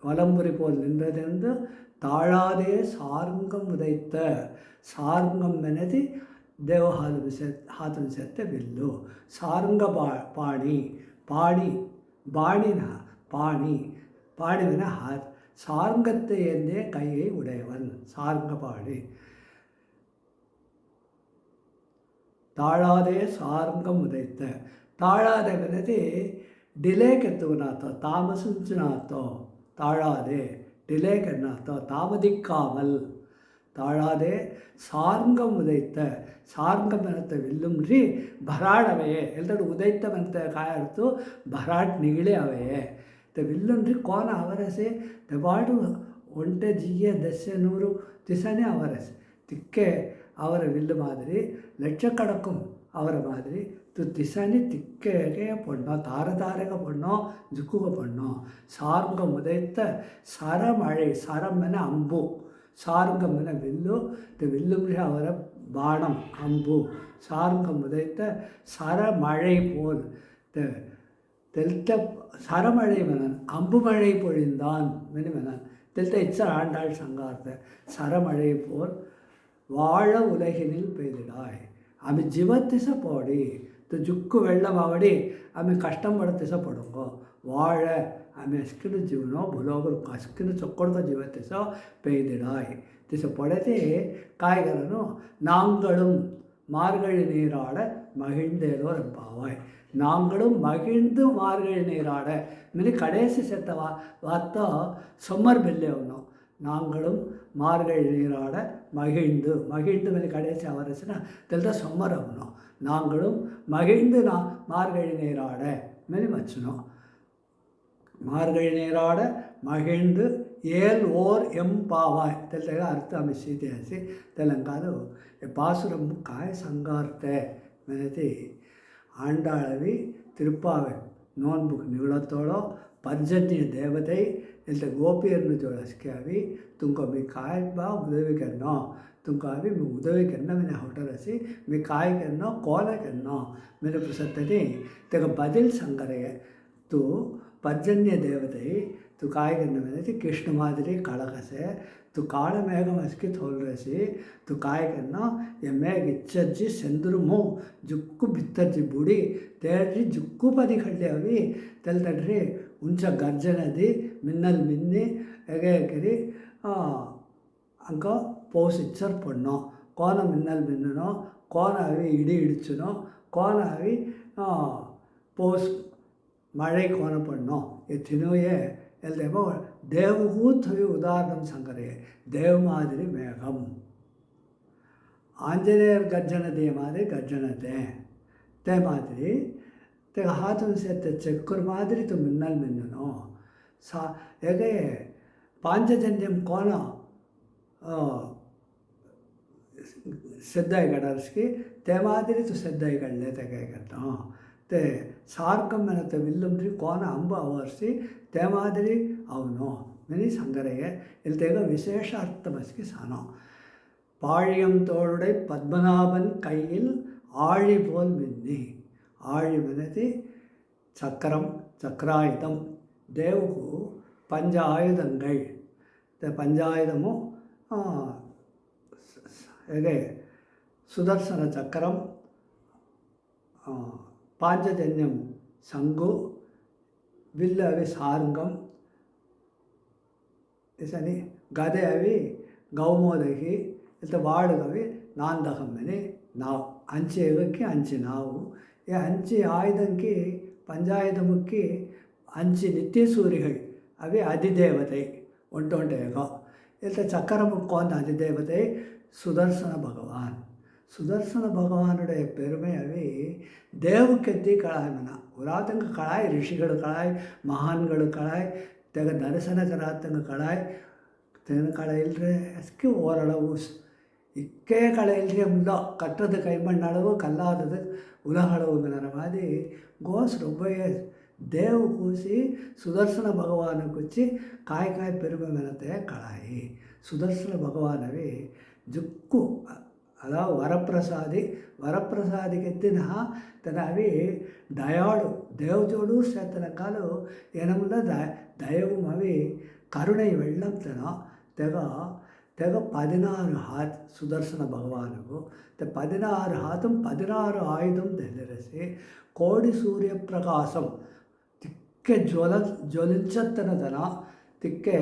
वलंबुरी पोल निंद्रदेंद ताळादे सारंगम उदयित सारंगम मेनेदी ದೇವ ಹಾತುನ ಸೆತ್ತೆ ಬಿಲ್ಲು. ಸಾರಂಗ ಪಾಣಿ பாணி பாணினா பாணி பாணிவன ஹாத். சார்ங்கத்தை என்றே கையை உடையவன் சார்ங்க பாணி. தாழாதே சார்ங்கம் உதைத்த. தாழாதேவனது டிலே ಕೆತ್ತುವನಾತೋ ತಾಮಸಿಂಚಿನಾತೋ. தாழாதே டிலே கண்ணாத்தோ தாமதிக்காமல். தாழாதே சார்ங்கம் ಉದೈತ. ಸಾರ್ಂಗಮನತ ವಿಲ್ಲುಮ್ರಿ ಭರಾಡ್ ಅವೆಯೇ ಎಲ್ಲರೂ ಉದೈತವಂತ ಕಾಯರ್ತು ಭರಾಟ್ ನಿಗಿಳೆ ಅವೆಯೇ ವಿಲ್ಲುಮ್ರಿ ಕೋನ ಅವರಸೆ ದೆಬಾಡು ಒಂಟೆ ಜಿಗೆ ದಸ್ಸೆ ನೂರು ದಿಸನೇ ಅವರಸೆ ತಿಕ್ಕೆ ಅವರ ವಿಲ್ಲು ಮಾದರಿ ಲಕ್ಷಕಣಕ್ಕೂ ಅವರ ಮಾದರಿ திசனி திக்கேகே பொண்ணோ தாரதாரக பொண்ணோ ஜுக்குக பொண்ணோ. சார்ங்கம் உதைத்த சரமழை. சரம் என அம்பு. சார்ங்கம் என வில்லு. இந்த வில்லும்ரி அவர பானம் அம்பு. சார்ங்கம் உதைத்த சரமழை போல். தெல்த்த சரமழை மனன் அம்பு மழை பொழிந்தான் மெனுமெனன் தெல்த்த இச்ச ஆண்டாள் சங்கார்த்த. சரமழை போல் வாழ உலகினில் பெய்திடாய். ఆమె జీవత్తిస పోడి జుక్కు వెళ్ళమావడి ఆమె కష్టం పడతిస పడుంగో వాழ ఆమె అస్కిన జీవనో భులోగులు అస్కిన చొక్కడుగా జీవత్తిస పెయ్దిడాయ్ திச படத்தே காய்கறனும் நாங்களும் மார்கழி நீராட மகிழ்ந்தேதோ பாவாய். நாங்களும் மகிழ்ந்து மார்கழி நீராட மினி கடைசி செத்த வார்த்தா சொம்மர் பெல்லே ஒன்றும். நாங்களும் மார்கழி நீராட மகிழ்ந்து மகிழ்ந்து ಮೇಲೆ கடைசி ಅವರಸಿನ ತೆಲ್ದ ಸೊಮ್ಮರವನು. நாங்களும் மகிழ்ந்து மார்கழி நீராட ಮೇಲೆ மச்சுனோ. மார்கழி நீராட மகிழ்ந்து ஏல் ஓர் எம்பாவாய் தெல்தக அர்த்தம் சீತೆಯಾಸಿ ತೆಲಂಗಾದು பாசுரம் காய் சங்கார்த்த மெனதி ஆண்டாளவி திருப்பாவை நோன்புக்கு நிகழத்தோளோ ಪರ್ಜನ್ಯ ದೇವತೆ ಇಲ್ಲ ಗೋಪಿಯನ್ನು ಜೋಡಿಸ್ಕೇವಿ ತುಮको मी काय बा उदवी करनो तुमको अभी मैं उदवी करना मैंने होटल से मैं काय करना कौन करना मेरे पुस्तक तेगा बदिल संगरे तू पर्जन्य देवते तू काय करना मैंने कृष्ण मादरी कालक से तू काल मेघ मस्की थोल रसी तू काय करना ये मेघ इच्छजी सेंदुरुमु जुक्कु बित्तजी बुड़ी तेरी जुक्कु पदी खड़े अभी तेल तड्री ಉಂಚ ಗರ್ಜನದಿ ಮಿನ್ನಲ್ ಮಿನ್ನಿ ಎಗೆಕರಿ ಅಂಕ ಪೋಸ್ ಇಚ್ಚರ್ ಪಣ್ಣೋ ಕೋನ ಮಿನ್ನಲ್ ಮಿನ್ನನೋ ಕೋನ ಅವಿ ಇಡಿ ಇಡಿಚುನೋ ಕೋನ ಅವಿ ಪೋಸ್ ಮಳೆ ಕೋನ ಪಣ್ಣೋ ಎತ್ತಿನೋಯೇ ಎಲ್ದೇಮೋ ದೇವಗೂ ಥವಿ ಉದಾಹರಣಂ ಸಂಕರೆ ದೇವ ಮಾದರಿ ಮೇಘಂ ಆಂಜನೇಯರ ಗರ್ಜನದೇ ಮಾದರಿ ಗರ್ಜನತೆ ತೇ ಮಾದರಿ तेगा हाथों से चक्कर मादरी तो मिन्नल मिन्नो सा हेगे पांचजन्यम कोण सिद्धाई गडर्स्की ते मादरी तो सिद्धाई गडले तेगे करता ते सार्कम में तो विल्लुम्री कोण अंब अवर्सी ते मादरी अवनो मिनी संगरेगे इल तेगा विशेष अर्थमस्की सानो. पाळ्यम तोड़ुडै पद्मनाभन कैयिल आळि पोल मिन्नी. ஆழி மனதி சக்கரம் சக்கராயுதம் தேவுக்கு பஞ்ச ஆயுதங்கள். இந்த பஞ்சாயுதமும் ಹೇಗೆ ಸುದರ್ಶನ ಚಕ್ರಂ ಪಾಂಚಜನ್ಯಂ ಸಂಗು ವಿಲ್ಲ ಅವಿ ಸಾರಂಗಂ ಇಸನಿ ಗದೆ ಅವಿ ಗೌಮೋದಗಿ ಇಲ್ಲ ವಾಡುಗವಿ ನಾಂದಕಮ್ಮನಿ ನಾವು ಅಂಚೆಗಕ್ಕೆ ಅಂಚೆ ನಾವು ಈ ಅಂಚೆ ಆಯುಧಕ್ಕೆ ಪಂಚಾಯುಧಮುಕ್ಕೆ ಅಂಚೆ ನಿತ್ಯ ಸೂರಿಗಳು ಅವೆ ಅಧಿದೇವತೆ ಒಂಟೊಂಟೇಗ ಇಲ್ಲ சக்கரமுக்கோன் அதிதேவதை சுதர்சன பகவான். சுதர்சன பகவானுடைய பெருமையவே தேவுக்கெத்தி களாய்மன உராத்தங்க களாய் ಋಷಿಗಳು ಕಳಾಯ್ ಮಹಾನ್ಗಳು ಕಳಾಯ್ ತೆಗ ದರ್ಶನ ಕರಾತಂಗ ಕಳಾಯ್ ತೆನ ಕಳೆ ಇಲ್ಲರೆ ಅಸ್ಕಿ ಓರಳವು ಇಕ್ಕೇ ಕಳೆ ಇಲ್ಲರೆ ಮುಲ್ಲ ಕಟ್ಟದ ಕೈಮಣ್ಣಳವು ಕಲ್ಲಾದದು ಉಲಹಳವು ಮೆನರ ಮಾದಿ ಗೋಸ್ ರೊಬ್ಬಯ್ಯ ದೇವು ಕೂಸಿ ಸುದರ್ಶನ ಭಗವಾನಕ್ಕೊಚ್ಚಿ ಕಾಯಿ ಕಾಯಿ பெருமை மெனத்தை களாயி சுதர்சன பகவானவே ಜುಕ್ಕು ಅದ ವರಪ್ರಸಾದಿಗೆತ್ತಿನ ತನ ಅವಿ ದಯಾಳು ದೇವಜೋಡು ಸೇತನ ಕಾಲು ಏನಮುಂದ ದಯವು ಅವಿ ಕರುಣೈ வெள்ளம் ತನ ತೆಗ తెగ 16 ಹಾತ್ ಸುದರ್ಶನ ಭಗವಾನಗೂ ತೆ 16 ಹಾತಂ 16 ಆಯುಧಂ ತೆಲ್ಲರೆಸಿ ಕೋಡಿ ಸೂರ್ಯ ಪ್ರಕಾಶಂ ತಿಕ್ಕೆ ಜ್ವಲಿಂಚತ್ತನದನ ತಿಕ್ಕೆ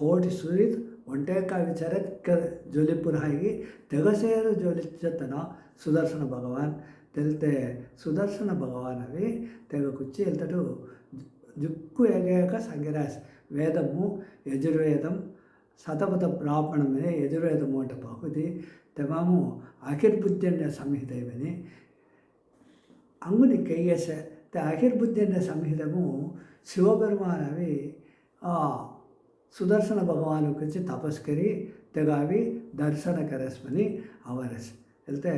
ಕೋಟಿ ಸೂರ್ಯ ಒಂಟೇಕಾಯಿ ವಿಚಾರ ತಿಕ್ಕ ಜ್ವಲಿಪುರಾಗಿ ತೆಗಸೇರು ಜ್ವಲಿಂಚತ್ತನ ಸುದರ್ಶನ ಭಗವಾನ್ ತೆಲ್ತೆ ಸುದರ್ಶನ ಭಗವಾನవి తెగ కుచ్చి వెళ్తాడు జుక్కు ఎగేక సంగిరాస్ వేదము యజుర్వేదం శతపథ బ్రాహ్మణమే యజుర్వేదము అంటే పహుది తెమాము అఖిర్బుద్ధ్యన్య సంహితమని అంగుని కయ్యేస అఖిర్బుద్ధ్యన్య సంహితము శివపెరుమానవి ಸುದರ್ಶನ ಭಗವಾನ್ ಕುರಿತು ತಪಸ್ಕರಿ ತೆಗಾವಿ ದರ್ಶನ ಕರಸ್ಮನಿ ಅವರಸ್ ಹೇಳ್ತೆ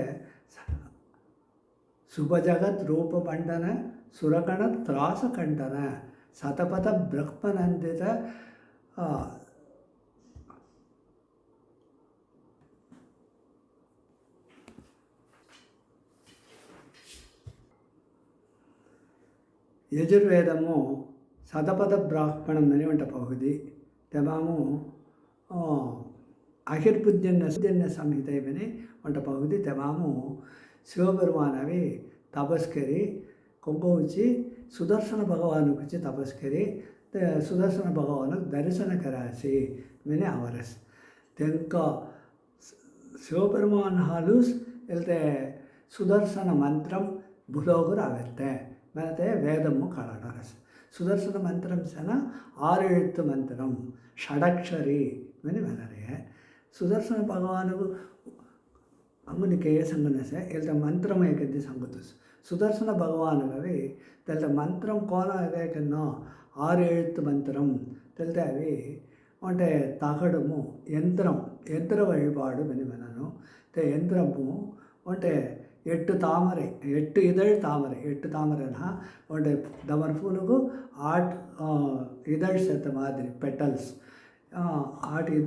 ಶುಭಜಗತ್ ರೂಪ ಮಂಡನ ಸುರಕಣ ತ್ರಾಸ ಖಂಡನ ಶತಪಥ ಬ್ರಹ್ಮನಂದಿತ యజుర్వేదము శతపథ బ్రాహ్మణం అని వంట పహుది తెమాము అహిర్బుద్ధ్యన్య సంహితమని వంట పహుది తెమాము ಶಿವಪೆರುಮಾನವಿ ತಪಸ್ಕರಿ ಕೊಂಗೋಚಿ ಸುದರ್ಶನ ಭಗವಾನ್ ಕುಚಿ ತಪಸ್ಕರಿ ಸುದರ್ಶನ ಭಗವಾನ್ ದರ್ಶನ ಕರಾಸಿ ಮೆನೆ ಅವರಸ್ ತೆಂಕ ಶಿವಪೆರುಮಾನ್ ಹಾಲೂಸ್ ಇಲ್ತೆ ಸುದರ್ಶನ ಮಂತ್ರಂ ಭುಲೋಗರು ಆಗುತ್ತೆ ಮತ್ತೆ ವೇದಮ್ಮು ಕಾಳಾಡರಸ್ ಸುದರ್ಶನ ಮಂತ್ರಂ ಸನ 6 எழுத்து ಮಂತ್ರಂ ಷಡಕ್ಷರಿ ಮೆನೆ ಮೆನರೆ ಸುದರ್ಶನ ಭಗವಾನವು ಅಂಗುನಿಕೆ ಸಂಗನಸೆ ಇಲ್ದ ಮಂತ್ರಮ ಏಕದ್ದಿ ಸಂಗುತುಸ್ ಸುದರ್ಶನ ಭಗವಾನಗವಿ ತೆಲ್ದ ಮಂತ್ರಂ ಕೋನ ಏಕನ್ನೋ 6 எழுத்து ಮಂತ್ರಂ ತೆಲ್ದ ಅವಿ అంటే తగడము యంత్ర వழிபாடு மெனு తే యంత్రము అంటే எட்டு தாமரை 8 இதழ் தாமரை 8 தாமரைனா అంటే దమర్ పూలుగు 8 இதழ் சேர்த்த மாதிரி பெட்டல்ஸ் 8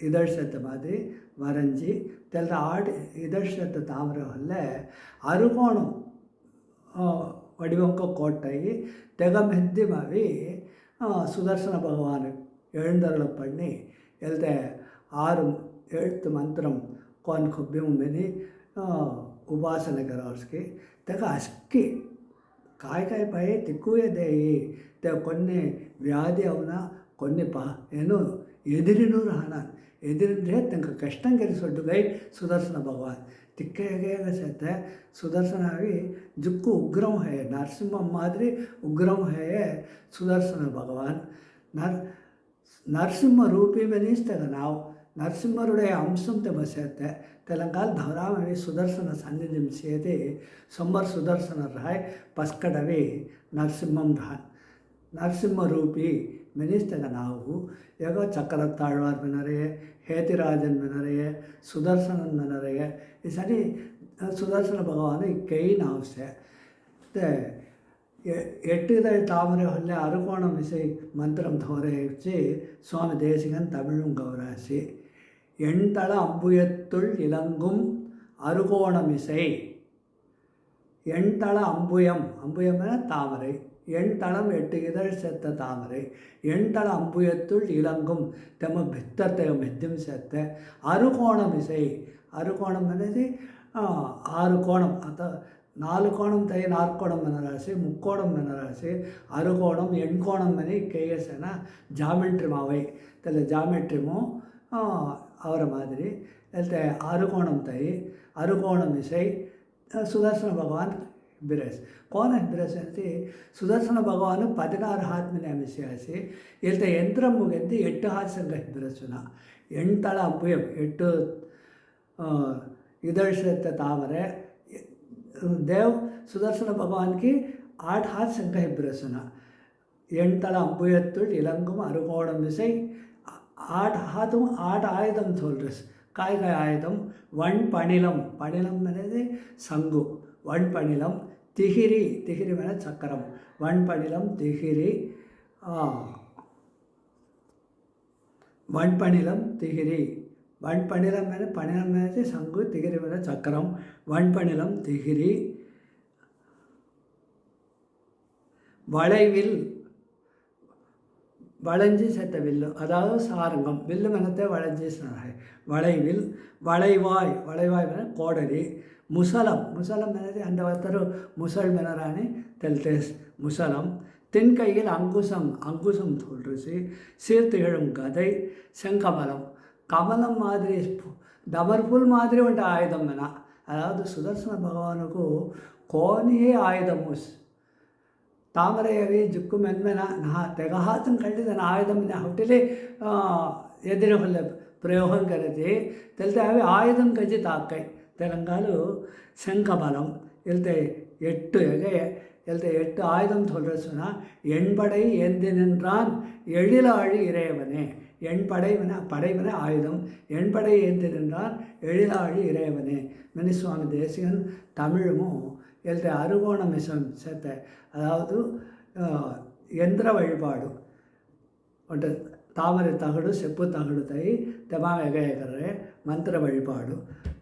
இதழ் சேர்த்த மாதிரி வரைஞ்சி தெல்ல 8 இதழ் சேர்த்த தாமரை வல்ல அறுகோணம் வடிவங்க கோட்டை தெக மெத்தி மாவி சுதர்சன பகவான் எழுந்தருள பண்ணி எழுத 6 எழுத்து மந்திரம் கோன் குப்பியம் மெனி ಉಪಾಸನೆ ಕರೋರ್ಸ್ಗೆ ತೆಗ ಅಸ್ಕಿ ಕಾಯಿ ಪೈ ತಿಕ್ಕುವೆ ದೇಯಿ ತೆ ಕೊನ್ನೆ ವ್ಯಾಧಿ ಅವನ ಕೊನ್ನೆ ಏನು ಎದುರಿನೂರು ಹಣ ಎದುರಿಂದ್ರೆ ತಂಗ ಕಷ್ಟಂಗರಿ ಸೊಡ್ಡುಗೈ ಸುದರ್ಶನ ಭಗವಾನ್ ತಿಕ್ಕೆಗೆ ಸೇತೆ ಸುದರ್ಶನವಿ ಜುಕ್ಕು ಉಗ್ರಂ ಹೇ ನರಸಿಂಹ ಮಾದರಿ ಉಗ್ರಂ ಹೇ ಸುದರ್ಶನ ಭಗವಾನ್ ನರಸಿಂಹ ರೂಪಿ ಮೆನಿಸ್ತೇವೆ ನಾವು ನರಸಿಂಹರುடைய ಅಂಶಂ ಬಸತ್ತೆ ತೆಲಂಗಾಣ ಧವರಾಮವಿ ಸುದರ್ಶನ ಸಾನ್ನಿಧ್ಯಂ ಸೇದೆ ಸೊಂಬರ್ ಸುದರ್ಶನ ರಾಯ್ ಪಸ್ಕಡವಿ ನರಸಿಂಹಂ ರಾಯ್ ನರಸಿಂಹ ರೂಪಿ ಮೆನಿಸ್ತೇವೆ ನಾವು ಈಗ ಚಕ್ರತಾಳ್ವಾರ್ ಮೆನರೆ ಹೇತಿರಾಜನ್ ಮೆನರೆ ಸುದರ್ಶನನ್ ಮೆನರೆ ಈ ಸರಿ ಸುದರ್ಶನ ಭಗವಾನ್ ಕೈ ನಾವಸೆ எட்டுதழ் தாமரை ಹೊಲ್ಲ அறுகோணம் இசை மந்திரம் தோரைச்சி சுவாமி தேசிகன் தமிழும் கௌராசி எண்தள அம்புயத்துள் இலங்கும் அறுகோணம் இசை எண்தள அம்புயம் என தாமரை எண்தளம் 8 இதழ் சேர்த்த தாமரை எண்தள அம்புயத்துள் இலங்கும் தெம பித்தத்தை மெத்தியம் சேர்த்த அறுகோணம் இசை அறுகோணம் అనేది 6 கோணம் அத 4 கோணம் தை 4 கோணம் மெனராசி முக்கோணம் மெனராசி அறுகோணம் எண்கோணம் மணி கேஎஸ்னா ஜாமெட்ரி மாவை தெல்ல ஜாமெட்ரிமோ ಅವರ ಮಾದರಿ ಅಲ್ಲದೆ ಅರುಕೋಣಂ ತೈ ಅರುಕೋಣಂ ಇಸೈ ಸುದರ್ಶನ ಭಗವಾನ್ ಬಿರಸ್ ಕೋನ ಬಿರಸ್ ಅಂತಿ ಸುದರ್ಶನ ಭಗವಾನ್ 16 ಹಾತ್ ಮಿನೆ ಮಿಸಿಯಾಸಿ ಇಲ್ತೆ ಯಂತ್ರ ಮುಗೆಂತಿ 8 ಹಾತ್ ಸಂಗ ಬಿರಸುನ ಎಂಟಳ ಅಪ್ಪುಯಂ 8 ಇದಳ್ ಸೇತ ತಾಮರೆ ದೇವ್ ಸುದರ್ಶನ ಭಗವಾನ್ की 8 हाथ संग हिब्रसुना ಎಂಟಳ ಅಂಬುಯತ್ತುಳ್ ಇಲಂಗುಂ ಅರುಕೋಣಂ ಇಸೈ 8 हाथुम 8 आयुधम थोल्रस काय आयुधम वन पणिलम पणिलम అనేది సంగు वन पणिलम तिहिरी मैंने चक्रम वन पणिलम तिहिरी वन पणिलम तिहिरी वन पणिलम मैंने संगु तिगिरी मैंने चक्रम वन पणिलम तिहिरी வளைவில் வளைஞ்சி செத்த வில்லு, அதாவது சாரங்கம். வில்லு மனத்தை வளைஞ்சி வளைவில், வளைவாய், வளைவாய் கோடரி, முசலம், முசலம் எனது அந்த ஒருத்தர் முசல் மெனரானி தெல்தேஸ் முசலம். தென்கையில் அங்குசம், அங்குசம் சொல்றசி, சீர்த்திகழும் கதை, செங்கமலம். கமலம் மாதிரி டபர்புல் மாதிரி ஒரு ஆயுதம் வேணா, அதாவது சுதர்சன பகவானுக்கு கோனியே ஆயுதము. ತಾಮರೆಯವಿ ಜುಕ್ಕು ಮೆನ್ಮೆನ ನಾ ತೆಗಹಾತನ ಕಳ್ಳಿದ ಆಯುಧಂನ ಹುಟ್ಟಿಲಿ ಎದುರು ಹೊಲ್ಲ ಪ್ರಯೋಗం ಕರೆದಿ ತೆಲ್ತೆ ಅవి ಆಯುಧಂ ಕಜ್ಜಿ ತಾಕ್ಕೈ ತೆಲಂಗಾಲು செங்கமலம் எழுத்த 8 எழுத்த 8 ஆயுதம் சொல்கிற சொன்னால் எண்படை ஏந்தி நின்றான் எழிலாழி இறைவனே. எண்படைவன படைவன ஆயுதம், எண்படை ஏந்தி நின்றான் எழிலாழி இறைவனே. மினிசுவாமி தேசிகன் தமிழும் எழுத்த அருகோண மிஷம் சேர்த்த, அதாவது யந்திர வழிபாடு ஒன்று தாமரை தகடு செப்பு தகடு தை தெமாகரே ಮಂತ್ರ ವழிಪಾಡು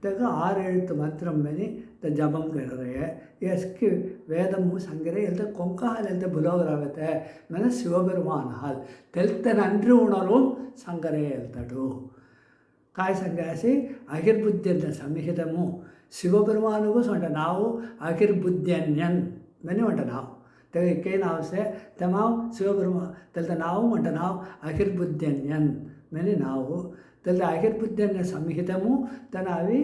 ತೆಗ 6 எழுத்து ಮಂತ್ರಂ ಮೆನಿ ತ ಜಪಂ ಕರೆಯ ಎಸ್ಕಿ ವೇದಮು ಸಂಗರೆ ಎಲ್ತ ಕೊಂಕ ಹಾಲ್ ಎಲ್ತ ಬುಲೋಗರಾಗತ್ತೆ ಮನ ಶಿವಬೆರುಮಾನ ಹಾಲ್ ತೆಲ್ತ ನನ್ರಿ ಉಣರು ಸಂಗರೆ ಎಲ್ತಡು ಕಾಯಿ ಸಂಗಾಸಿ ಅಹಿರ್ಬುದ್ಧಿಯಂತ ಸಂಹಿತಮು ಶಿವಬೆರುಮಾನಿಗೂ ಸೊಂಟ ನಾವು ಅಹಿರ್ಬುದ್ಧನ್ಯನ್ ಮೆನಿ ಉಂಟ ನಾವು ತೆಗ ಇಕ್ಕೇನಾವಸೆ ತೆಮಾವು ಶಿವಬೆರುಮಾ ತೆಲ್ತ ನಾವು ಉಂಟ ನಾವು ಅಹಿರ್ಬುದ್ಧನ್ಯನ್ ಮೆನಿ ನಾವು తెల్ల అహిర్బుద్ధి అనే సంహితము తన అవి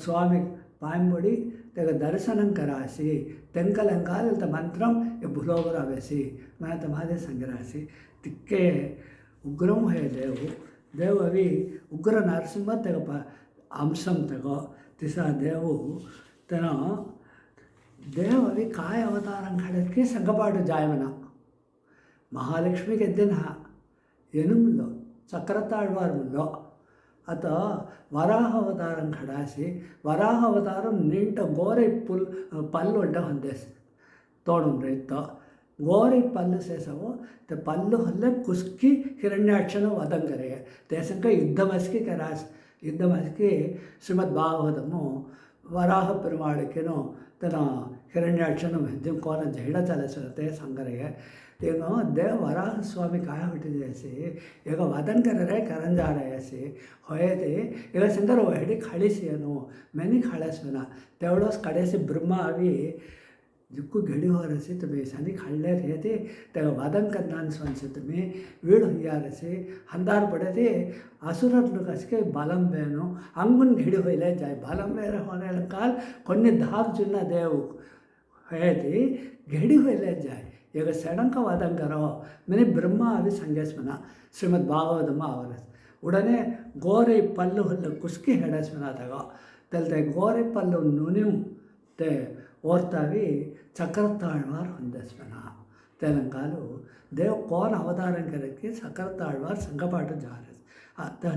స్వామి పాయింబడి తెగ దర్శనం కరాసి తెంకలంకాలు మంత్రం భులోగరా వేసి మన తమాదే సంగరాసి తిక్కే ఉగ్రం హే దేవు అవి ఉగ్ర నరసింహ తెగ అంశం తెగ తిసా దేవు తన దేవు అవి కాయ అవతారం కడకి సంగపాటు జాయమన మహాలక్ష్మికి ఎద్దిన ఎనుములో చక్రతాళ్వారులో అత వరాహ అవతారం కడాసి వరాహ అవతారం నింట ಗೋರೆ ಪಲ್ಲು ಉಂಟ ಹೊಂದೇಸಿ ತೋಡು ರೈತ ಗೋರೆ ಪಲ್ಲು ಸೇಸವು ತೆ ಪಲ್ಲು ಹೊಲ್ಲೆ ಕುಸ್ಕಿ ಹಿರಣ್ಯಾಕ್ಷನ ವದಂಗರೆ ದೇಶಂಕ ಯುದ್ಧ ಮಸ್ಕಿ ಕರಾಸ್ ಯುದ್ಧ ಮಸ್ಕಿ ಶ್ರೀಮದ್ ಭಾಗವತಮು ವರಾಹ ಪೆರುಮಾಳಕ್ಕೇನು ತನ್ನ ಹಿರಣ್ಯಾಕ್ಷನ ಹೆಜ್ಜೆ ಕೋನ ಜೈಡ ಚಲಿಸುತ್ತೆ ಸಂಗರೆಗೆ ಈಗ ದೇವ ವರಾಹ ಸ್ವಾಮಿ ಕಾಯ ಹುಟ್ಟಿದೇಸಿ ಈಗ ವದಂಕರರೆ ಕರಂಜಾಡಯಸಿ ಹೊಯದಿ ಈಗ ಸಂಗರ ಹೊಡಿ ಖಳಿಸಿಯನು ಮೆನಿ ಖಳಸ್ವನ तेवढंच कडेसी ब्रह्मा आवी जिक्कू घडी होरसी तुम्ही सनी खाल्ले रेती तेव्हा वादन करणार स्वांशी तुम्ही वीड हुयारसी हंदार पडते असुरत्न कसे बालम बेनो अंगून घडी होईले जाय बालम बेर होने काल కొన్ని धाक जुना देव होयती घडी होईले जाय ಈಗ ಸಡಂಕ ವಾದಂಕರೋ ಮೆನಿ ಬ್ರಹ್ಮ ಅವಿ ಸಂಗೇಸ್ಮನ ಶ್ರೀಮದ್ ಭಾಗವತಮ್ಮ ಅವರಸ್ ಉಡನೆ ಗೋರೆ ಪಲ್ಲು ಹುಲ್ಲು ಕುಸ್ಕಿ ಹೆಡಸ್ಮನ ತಗೋ ತೆಲ್ತೆ ಗೋರೆ ಪಲ್ಲು ನುನಿಮ್ ತೆ ಓರ್ತಾವಿ ಚಕ್ರತಾಳ್ವಾರ್ ಹೊಂದಸ್ಮನ ತೆಲಂಗಾಲು ದೇವ್ ಕೋನ್ ಅವತಾరం ಕರಕ್ಕೆ చక్రతాళ్వార్ సంగపాటు జారస్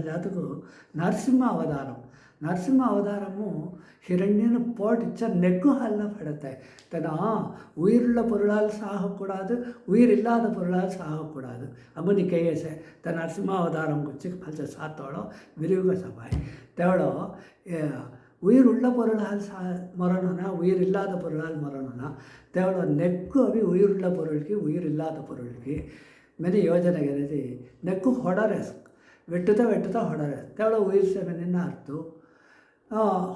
జాతకు నరసింహ అవతారం నరసింహ అవతారము ಹಿರಣ್ಯನ ಪೋಟ್ ಇಚ್ಚ ನೆಗ್ಗು ಹಾಲನ್ನ ಪಡುತ್ತೆ ತನ್ನ ಉயிருಳ್ಳ பொருளால் சாகக்கூடாது உயிர் இல்லாத பொருளால் சாகக்கூடாது அம்மனி கையசೆ ತನ್ನ ನರಸಿಂಹ ಅವತಾರಂ குச்சி பல்ச சாத்தோளோ விரிவுக சபாய் தேவளோ உயிர் உள்ள பொருளால் மரணம்னா உயிர் இல்லாத பொருளால் மரணம்னா தேவளோ நெக்கு அవి உயிருள்ள பொருளுக்கு உயிர் இல்லாத பொருளுக்கு மெனி ಯೋಜನೆಗೆರದಿ ನೆಕ್ಕು ಹೊಡರೆಸ್ வெட்டுதா ಹೊಡರೆಸ್ தேவளோ உயிர் ಸೇವೆ ನಿನ್ನ ಅರ್ಥ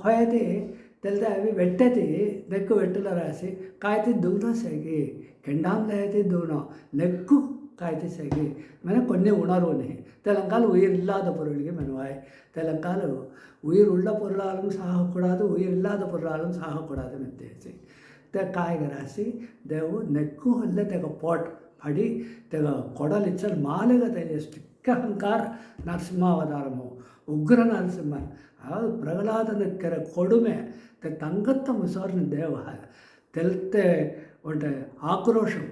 ಹೊಯದಿ ತೆಲ್ದೆ ಅವಿ వెట్టది నెక్కు వెట్టుల రాసి కాయతి దుగ్న సేగి కెండాంలో అయితే దూనో నెక్కు కాయతి సేగి మన కొన్ని ఉணர்வுனே தெலங்கால் உயிர் இல்லாத பொருளுக்கு மெனுவாய் தெலங்கால் உயிர் உள்ள பொருளாலும் சாகக்கூடாது உயிர் இல்லாத பொருளாலும் சாகக்கூடாது மெத்தேசி te ಕಾಯಿಗೆ ರಾಸಿ ದೇವು ನೆಕ್ಕು ಹೊಲ್ಲೆ ತೆಗ ಪೋಟ್ ಪಡಿ ತೆಗ ಕೊಡಲಿಚ್ಚಲ್ ಮಾಲೆಗ ತೆಗೆಯಷ್ಟು ಅಹಂಕಾರ ನರಸಿಂಹಾವತಾರಮು ಉಗ್ರ ನರಸಿಂಹನ್ அதாவது பிரகலாதனுக்கிற கொடுமை தங்கத்த முசோர்னு தேவ தெல்த்தே ஒன்று ஆக்ரோஷம்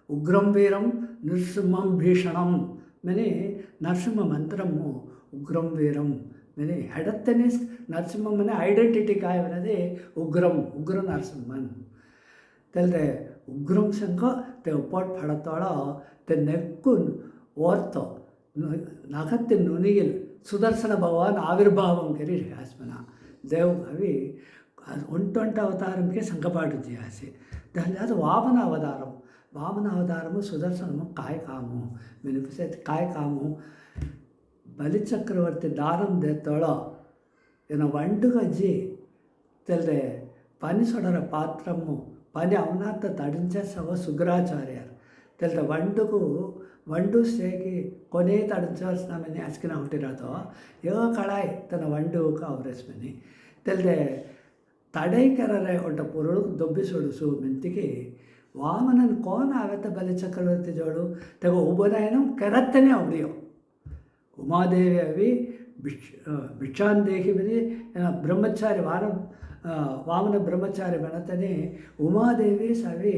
உக்ரம் வீரம் நிருசிம்மம் பீஷணம் மெனி நரசிம்ம ಮಂತ್ರము ಉಗ್ರಂ ವೀರಂ ಮೆನಿ ಹೆಡತ್ತನೆ ನರಸಿಂಹಮ್ಮನೆ ಐಡೆಂಟಿಟಿ ಕಾಯವನದೇ ಉಗ್ರ ನರಸಿಂಹನ್ ತೆಲ್ದೆ ಉಗ್ರಂ ಸಂಘ te ಪೋಟ್ ಪಡತಾಳೋ te ನೆಕ್ಕು ಓರ್ತೋ ನಗತ್ತೆ ನುನಿಗಿಲ್ ಸುದರ್ಶನ ಭಗವಾನ್ ಆವಿರ್ಭಾವಂ ಕರಿ ಆಸ್ಮನ ದೇವ್ ಅವಿ ಒಂಟೊಂಟ ಅವತಾರಂಗೆ ಸಂಕಪಾటు చేయాసి దాని అది వామన అవతారం వామన అవతారము సుదర్శనము కాయకాము వినిపిస్తే కాయకాము ಬಲಿಚಕ್ರವರ್ತಿ ದಾನಂ ದೇತ್ತೋಳೋ ಏನೋ వండుగజ్జి తెలితే పని సొడర పాత్రము పని అవనాత తడించేసవ సుగ్ರಾಚಾರ್ಯರು తెలితే వంಡು ಸೇಗಿ ಕೊನೆ ತಡಿಚಾಲ್ಸ್ನಮನಿ ಅಸ್ಕಿನ ಹುಟ್ಟಿರೋದು ಇವ ಕಳಾಯಿ ತನ್ನ వండుకు ಅವರೆಸ್ಮನಿ తెలితే ತಡೈಕರರೆ ಒಟ್ಟ ಪುರುಳು ದೊಬ್ಬಿಸೊಡುಸು ಮೆಂತಿಗೆ ವಾಮನನ್ ಕೋನ ಆವತ್ತ ಬಲಿಚಕ್ರವರ್ತಿ ಜೋಡು ತೆಗೋ ಉಪನಯನಂ ಕೆರತ್ತನೇ ಅವರಿಯೋ ಉಮಾದೇವಿ ಅವಿ ಭಿಕ್ಷಾಂದೇಹಿ ಬರೀ ಬ್ರಹ್ಮಚಾರಿ ವಾಮನ ಬ್ರಹ್ಮಚಾರಿ ಬೆನತನೆ ಉಮಾದೇವಿ ಸವಿ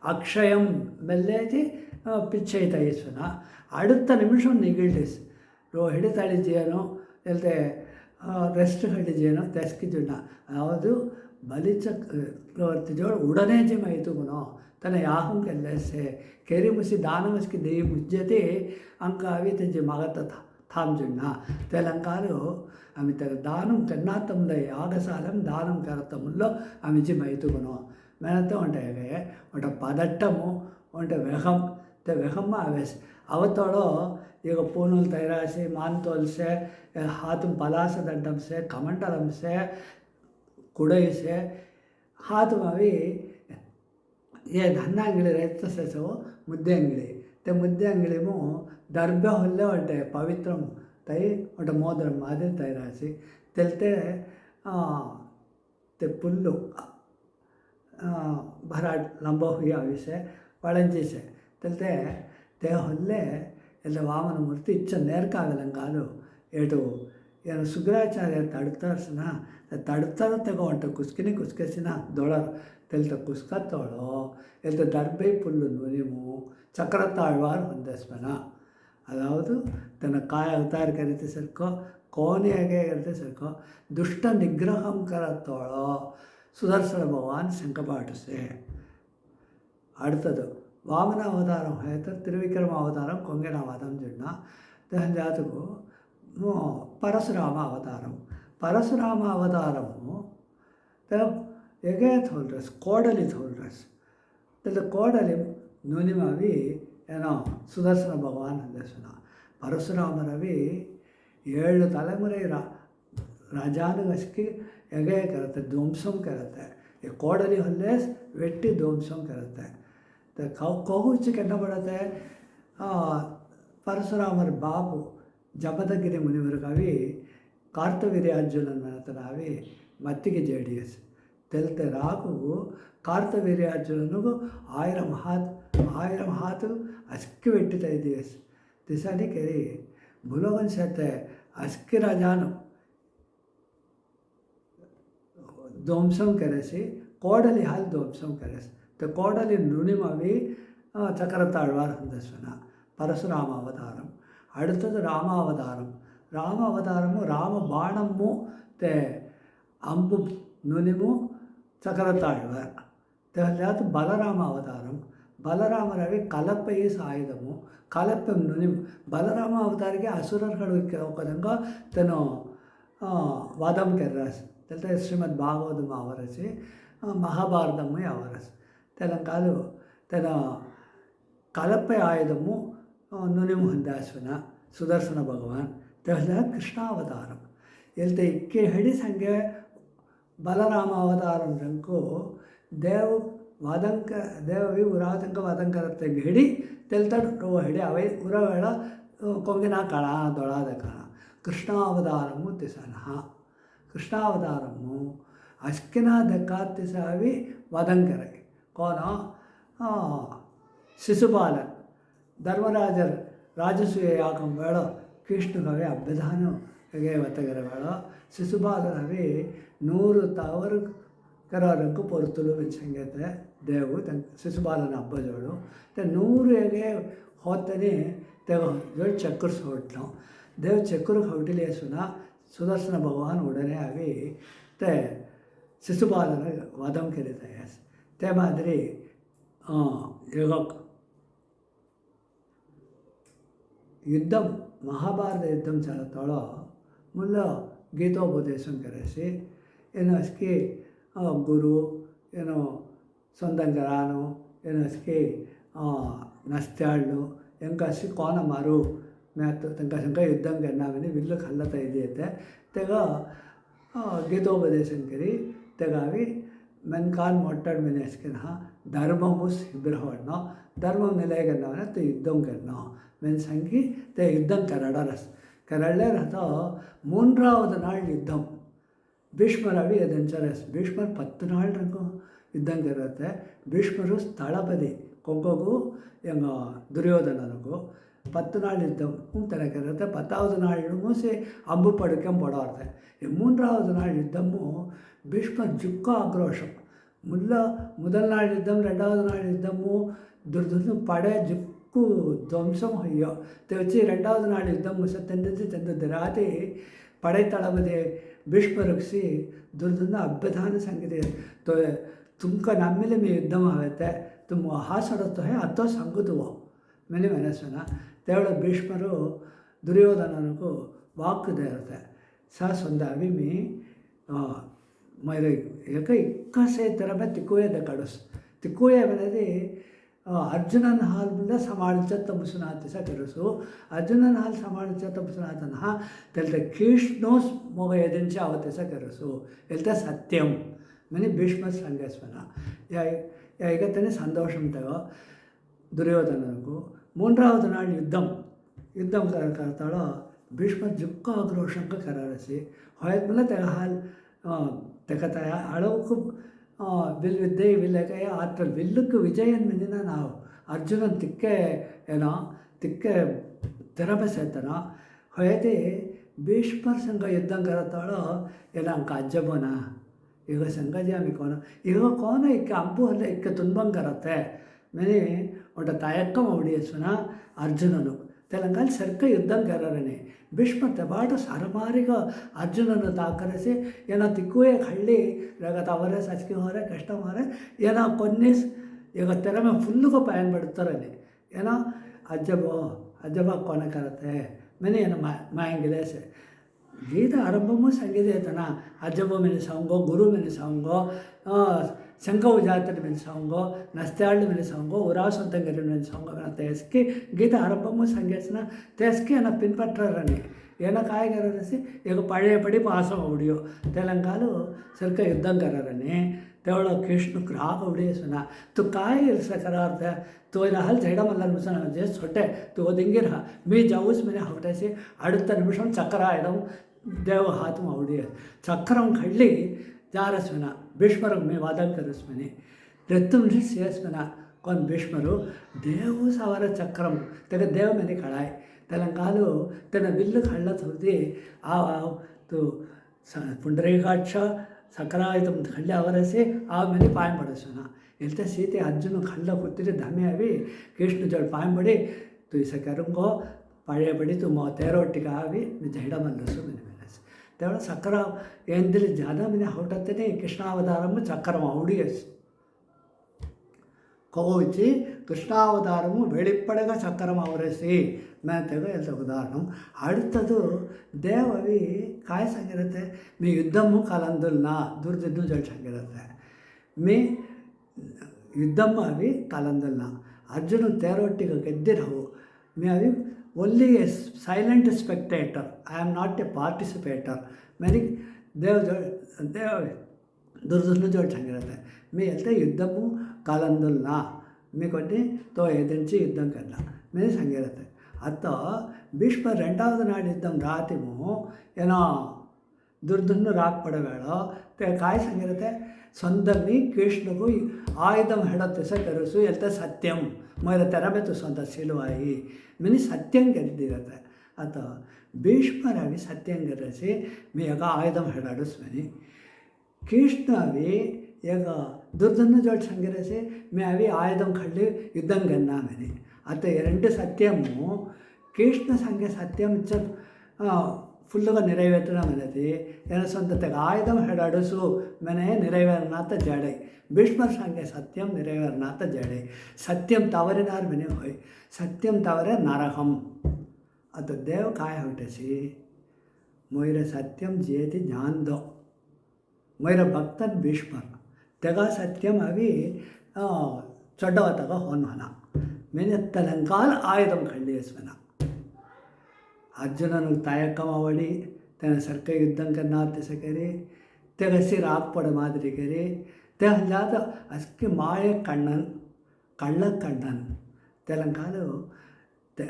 அக்ஷயம் மெல்லேதி பிச்சைத்த ஈஸ்வனா அடுத்த நிமிஷம் நிகழ்டிஸ் ಹಿಡಿತಾಳಿದೆಯೇನೋ ಇಲ್ಲದೆ ರೆಸ್ಟ್ ಹಿಡಿದೆಯೇನೋ ತೆಸ್ಕಿದ್ದುಣ್ಣ ಯಾವುದು ಬಲಿಚಕ್ರವರ್ತಿಜೋಳು ಉಡನೆ ಜಿಮೈತುಗುನೋ ತನ್ನ ಯಾಹಂ ಕೆಲ್ಲೆಸೆ ಕೆರಿ ಮುಸಿ ದಾನ ಮುಸ್ಕಿ ದೇಯಿ ಮುಜ್ಜತೆ ಅಂಕ ಅವಿ ತೆಂಜಿ ಮಗತ ಥಾಮ್ಜುಣ್ಣ ತೆಲಂಕಾರು ఆమె దానం తెన్నాతంద యాగశాలం దానం కరతముల్లో ఆమె జిమైతుగునో మెనతో ఉంటాయి ఒక పదట్టము ಒಂಟೆ ವೆಹಮ್ ವೆಹಮ್ಮ ಅವೆಸ್ ಅವತ್ತೋಳು ಈಗ ಪೂನೂಲ್ ತೈರಾಸಿ ಮಾನ್ ತೋಲ್ಸೆ ಹಾತು ಪಲಾಸ ದಂಡಂಸೆ ಕಮಂಡಲಂಸೆ ಕುಡೈಸೆ ಹಾತು ಅವಿ ಹನ್ನ ಅಂಗಿಳಿ ರೈತ ಸೆಸವು ಮುದ್ದೆ ಅಂಗಿಳಿ ಮುದ್ದೆ ಅಂಗಿಳಿಮು ದರ್ಬೆ ಹೊಲ್ಲೆ ಒಂಟೆ ಪವಿತ್ರಂ ತೈ ಒಂಟ ಮೋದರಂ ಮಾದಿರಿ ತೈರಾಸಿ ತೆಲ್ತೆ ಪುಲ್ಲು ಭರಾಟ್ ಲಂಬ ಹುಯ್ಯ ಅವಿಸೆ పళంచేసే తెలితే దేహంలో ఇలా వామనమూర్తి ఇచ్చ నేర్కాగలంగాలు ఏటు ಏನು ಸುಗ್ರಾಚಾರ್ಯ ತಡ್ತಾರ್ಸನ ತಡ್ತಾರ ತಗೊಂಟ ಕುಸ್ಕೇಸಿನ ದೊಳರ್ ತೆಲ್ತ ಕುಸ್ಕತ್ತೋಳೋ ಎಲ್ತ ದರ್ಬೆ ಪುಲ್ಲು ನುನಿಮು ಚಕ್ರತಾழ்வார் ಹೊಂದೇಸ್ಮನ ಅದಾವುದು ತನ್ನ ಕಾಯ ಅವತಾರ ಕರಿತೆ ಸರ್ಕೋ ಕೋನೆಯಾಗೆ ಕರಿತೆ ಸರ್ಕೋ ದುಷ್ಟ ನಿಗ್ರಹಂ ಕರತ್ತೋಳೋ ಸುದರ್ಶನ ಭಗವಾನ್ ಶಂಕಪಾಠಸೆ அடுத்தது వామన అవతారం అయితే త్రివిక్రమ అవతారం కొంగెనావాదం జున్న దాని జాతకు ಪರಶುರಾಮ ಅವತಾರము ಎಗೆ ಥೋಲ್ರಸ್ ಕೋಡಲಿ ಥೋಲ್ರಸ್ ಕೋಡಲಿ ನುನಿಮವಿ ಏನೋ ಸುದರ್ಶನ ಭಗವಾನ್ ಅಂದೇಶನ ಪರಶುರಾಮರವಿ 7 ತಲೆಮುರೆ ರಾಜಾನುಗಸ್ಕಿ ಎಗೆ ಕರತ್ತೆ ಧ್ವಂಸಂ ಕರತ್ತೆ ಕೋಡಲಿ ಹೊಲ್ಲೆ ವೆಟ್ಟಿ ಧ್ವಂಸಂ ಕರತ್ತೆ ಕೌಚಿ ಕೆನ್ನಬಡತ್ತೆ ಪರಶುರಾಮರ ಬಾಬು ಜಪದಗಿರಿ ಮುನಿವರಿಗೆ ಅವಿ ಕಾರ್ತವೀರ್ಯಾರ್ಜುನನ ಮೆನತನ ಅವಿ ಮತ್ತಿಗೆ JDS ತೆಲ್ತೆ ರಾಕು ಕಾರ್ತವೀರ್ಯಾರ್ಜುನನಿಗೂ 1000 ಹಾತು ಅಸ್ಕಿ ವೆಟ್ಟಿತ ಇದೆಯಸ್ ದಿಸಾನಿ ಕೆರಿ ಬುಲೋಗನ್ ಸತ್ತೆ ಅಸ್ಕಿ ರಾಜಾನು ಧ್ವಂಸಂ ಕರೆಸಿ ಕೋಡಲಿ ಹಾಲು ಧ್ವಂಸಂ ಕರೆಸಿ ಕೋಡಲಿ ನುಣಿಮವಿ ಚಕ್ರತಾழ்வார் ಹಂದಸ್ವನ ಪರಶುರಾಮ ಅವತಾರಂ அடுத்தது ராமாவதாரமு ராம பாணமு அம்பு நுனிமு చక్రతాழ்వాர் తెలియదు బలరామ అవతారం బలరాಮರವಿ ಕಲಪೆಯ ಸಾಯುಧಮು ಕಲಪೆ ನುನಿಮು ಬಲರಾಮ ಅವತಾರಿಗೆ ಅಸುರರುಗಳು ಒಕ್ಕದಂಗ ತನು ವಾದಂ ಕೆರ್ರಸ್ తెలితే శ్రీమద్ భాగవతం అవరసి మహాభారతము అవరస్ తెలంగాణ తన కలపై ఆయుధము ನುನಿಮು ಹೊಂದಾಸ್ವನ ಸುದರ್ಶನ ಭಗವಾನ್ ತೆಹ್ಲ ಕೃಷ್ಣಾವತಾರಂ ಎಲ್ತೆ ಇಕ್ಕೆ ಹಿಡಿ ಸಂಗೆ ಬಲರಾಮ ಅವತಾರಂ ರಂಕು ದೇವವಿ ಉರಾತಂಕ ವಾದಂಕರತ್ತೆ ಹಿಡಿ ತೆಲ್ತಡು ಹಿಡಿ ಅವೈ ಉರವೇಳ ಕೊಂಗಿನ ಕಣ ದೊಳಾದ ಕಣ ಕೃಷ್ಣಾವತಾರಮು ತಿಸನಃ ಕೃಷ್ಣಾವತಾರಮು ಅಸ್ಕಿನ ದಕ್ಕಾತಿಸಾವಿ ವದಂಕರೆ ಕೋನ ಶಿಶುಪಾಲನ್ ಧರ್ಮರಾಜರ ರಾಜಸೂಯ ಯಾಗಂ ಬೇಡ ಕೃಷ್ಣಗವೆ ಅಭ್ಯಧಾನ ಹೇಗೆ ಒತ್ತಗರ ಬೇಡ ಶಿಶುಪಾಲನವಿ 100 ತವರು ಕರವರೆಗೂ ಪೊರ್ತುಲು ವೆಚ್ಚಂಗೈತೆ ದೇವು ಶಿಶುಪಾಲನ ಹಬ್ಬ ಜೋಡು 100 ಹೇಗೆ ಹೋತನೆ ದೇವ ಜೋಡು ಚಕ್ರಸ್ ಹೊಟ್ಲು ದೇವ್ ಚಕ್ರಕ್ಕೆ ಹೊಟ್ಟಿಲೇಸುನ ಸುದರ್ಶನ ಭಗವಾನ್ ಉಡನೆ ಅವಿ ಶಿಶುಪಾಲನ ವಧಂ ಕೆರಿತ ते मादिरी ಯುದ್ಧಂ ಮಹಾಭಾರತ ಯುದ್ಧಂ ಚಲತ್ತೋಳೋ ಮುಲ್ಲ ಗೀತೋಪದೇಶಂ ಕರೆಸಿ ಏನು ಅಸ್ಕಿ ಗುರು ಏನು ಸೊಂದಂಗರಾನು एनसकी नस्त्याళ్ళు ಎಂಕಸಿ ಕೋನ ಮಾರು ಮ್ಯಾತ್ ತಂಕ ಯುದ್ಧಂ करनामनी विल्ल खल्लता इदीते तेगा गीतोपदेशं करी तेगावी मनकान मोट्टड मेनेस्किन धर्ममुस हिब्रहवनो धर्मम निलयगन्नावने तो युद्धं करना मेन संगी ते युद्धं करडरस करले रहता मून्रावद नाळ युद्धं ಭೀಷ್ಮರವಿ ಅದೆಂಚರಸ್ ಭೀಷ್ಮರ್ 10 ನಾಳರಂಗೂ ಯುದ್ಧಂ ಕರತ್ತೆ ಭೀಷ್ಮರು ಸ್ಥಳಪದಿ ಕೊಂಗೋಗೂ ಎಂಗ ದುರ್ಯೋಧನನಿಗೂ 10 நாள் யுத்தம் திறக்கிறது 10வது நாள் மூசி அம்பு படுக்கம் போடாது 3வது நாள் யுத்தமும் பீஷ்மர் ஜுக்க ஆக்ரோஷம் முதல் நாள் யுத்தம் 2வது நாள் யுத்தமும் ದುರ್ಯೋಧನ ಪಡೆ ಜುಕ್ಕು ಧ್ವಂಸಂ ಅಯ್ಯೋ ತೆಚ್ಚಿ 2வது ನಾள் ಯುದ್ಧಂ ತಂದದ್ದು ರಾತ್ರಿ ಪಡೆ ತಳಬದಿ ಭೀಷ್ಮರಕ್ಷಿ ದುರ್ಯೋಧನ अभ्यधान संगीत तो तुमका नम्मेले में युद्धम आते तुम हा सडतो है अतो संगुदुवो मैंने सुना तेवळ भीष्मರು ದುರ್ಯೋಧನನಿಗೂ ವಾಕ್ದೆ ಇರುತ್ತೆ ಸಂದಾವಿ मी मेरे एक इक्का से तरह में तिकोये दकड़स तिकोये बनेदी अर्जुनन हाल मुंदा समाळिंचत मुसुनातिसा करुसु अर्जुनन हाल समाळिंचत मुसुनातन तेलते कृष्णोस मोग एदिंचे आवतिसा करुसु एल्ते सत्यम मैंने भीष्म संगस्वना या एकतने संतोषम तगो दुर्योधननिಗೂ 3வது நாள் ಯುದ್ಧಂ करताळो भीष्म जुक्क आक्रोशंक करारसी होयत मला तेगा हाल तेका तया अळवकू विल विद्ये विल्लकय आत्र विल्लुक्कु विजयन मेनिना नाव अर्जुनन तिक्के ಏನೋ तिक्के ತೆರಬಸೆತನ होयते भीष्मर संग युद्धं करताळो ಏನಂಕ ಅಜ್ಜಬೋನ ಈಗ ಸಂಗಜಿ आम्ही कोण ಈಗ कोण इक्क अंबु हल्ले इक्क तुंबं करते मैंने ಒಟ್ಟ ತಾಯಕ್ಕಂ ಅವಡಿಯಸ್ವನ ಅರ್ಜುನನು तेलंगाल सर्क युद्धं कररने भीष्म तेबाट सारमारिग अर्जुनन ताकरसी येना तिकुए हल्ली रगत ಅವರೇ ಸಚ್ಕಿ ಹೋರೆ ಕಷ್ಟ ಹೋರೆ ಏನ ಕೊನ್ನಿಸ್ ಈಗ ತೆರ में फुल्ल को पायन पड़तरने ಏನ अज्जब कोन करते मैंने ಏನ मायंगिले से गीता आरंभमु संगीतेतना अज्जबो मैंने साउंगो गुरु मैंने साउंगो शंकव जातर में साउंगो नस्त्याळ में साउंगो उरासंतंगरी में साउंगो तेस्के गीता आरंभमु संगीतना तेस्के न पिनपट्टरने ಏನ काय कररसी एक पड़े पड़ी पासम उडियो तेलंगालो सरक युद्धं कररने तेवळ कृष्ण ग्राहक उडियसना तो काय इरसा करारता तो इन हल जैडम अल्ल मुसना जे छोटे तो दिंगिर मी जाऊस मैंने हवटासी அடுத்த நிமிஷம் चक्रायडम देव हाथ में उडिय चक्रम खल्ली जारस्वना भीष्मर में वादन करस्मने रत्तम सियस्मना कोण भीष्मರು देव सावर चक्रम तेरे देव मैंने खड़ाय तेलंगालो तेना विल्ल खळ्ळत होती तो पुंडरीकाक्ष सकरायुधम खल्ले आवरसे मैंने पायम पड़सना इल्ते सीते अर्जुन खल्ल कुत्तिरे धमे अभी कृष्ण जोड़ पायम पड़ी तो इसे करूँगो पड़े पड़ी तो मो तेरोटिका अभी जैडा मल्लसु मैंने तेवळ सकरा एंदिल ज़्यादा मैंने हौटते कृष्णावतारम चक्रम औडियस कोवची कृष्णावतारमु वेळिप्पडग चक्रम आवरेसी मैं तेगो एल्त उदाहरण अडुत्तदु देववी काय संगिरते मी युद्धमु कालंदुल्ना दुर्दिद्नु जळ संगिरते मी युद्धम अभी कालंदुल्ना अर्जुन तेरोट्टिग गेद्दिरहु मी अभी only a silent spectator I am not a participator मैंने देव दुर्दिद्नु जळ संगिरते मी एल्ते युद्धमु कालंदुल्ना मी कोणी तो एदिंची युद्धं करना मैंने संगिरते आता भीष्म 2வது नाळ युद्धं रातिमु ಏನೋ ದುರ್ಯೋಧನ ರಾಕ್ ಪಡಬೇಡ ते काय संगिरते स्वंदमी कृष्णको आयुधम हेडते से करुसु एल्ते सत्यम मेरे तेरबे तो स्वंत सिलुवाई मैंने सत्यं ಗೆದ್ದಿರತೆ आता भीष्मरावी सत्यं ಗೆರಸಿ मी एक आयुधम हेडाडुस मैंने कृष्ण अभी एक दुर्योधन जोड़ संगिरसे मैं अभी आयुधम खल्ली युद्धं करना मैंने आता एरंड सत्यमु कृष्ण संगे सत्यम फुल्लुगा निरवेतना मनति ಏನ ಸ್ವಂತತೆಗೆ ಆಯುಧಂ ಹೆಡಾಡಸು ಮನೆ ನಿರವೇರನಾಥ ಜಡೈ ಭೀಷ್ಮರ ಸಂಗೆ ಸತ್ಯಂ ನಿರವೇರನಾಥ ಜಡೈ सत्यम तवरेनार मने होय सत्यम तवरे नरहम आता देव काय होटेसी मोयरे सत्यम जेति ज्ञान दो मोयरे भक्तन भीष्मर तेगा सत्यम अभी சொட்டவத்தக ஹோன்வனா மெனத்தலங்கால் ஆயுதம் கண்டியஸ்வனா अर्जुनन तायकमावडी तेना सरके युद्धं करना तसे करे तेगा सिर आग पड़ मादरी करे ते हजात अस्के माय कण्णन कళ్ళ कण्णन तेलंगालो ते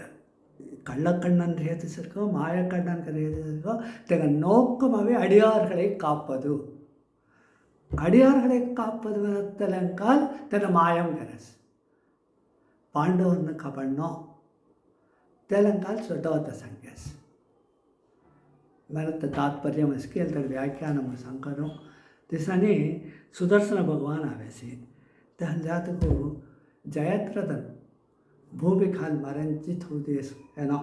कళ్ళ कण्णन रेतिसर्को माय कण्णन करेतिसर्को तेगा नोक्कमवे अडियार्गळे काप्पदु अडियार्गळे काप्पदु तेलंगाल तेना मायम करस पांडवन्न कपण्णो तेलंगाल सोटवत संख्यास मरत तात्पर्य मस्के व्याख्यान संकनो दिसानी सुदर्शन भगवान आवेसी तहन जात को जयद्रथन भूमि खाल मरंचित होदेस एनो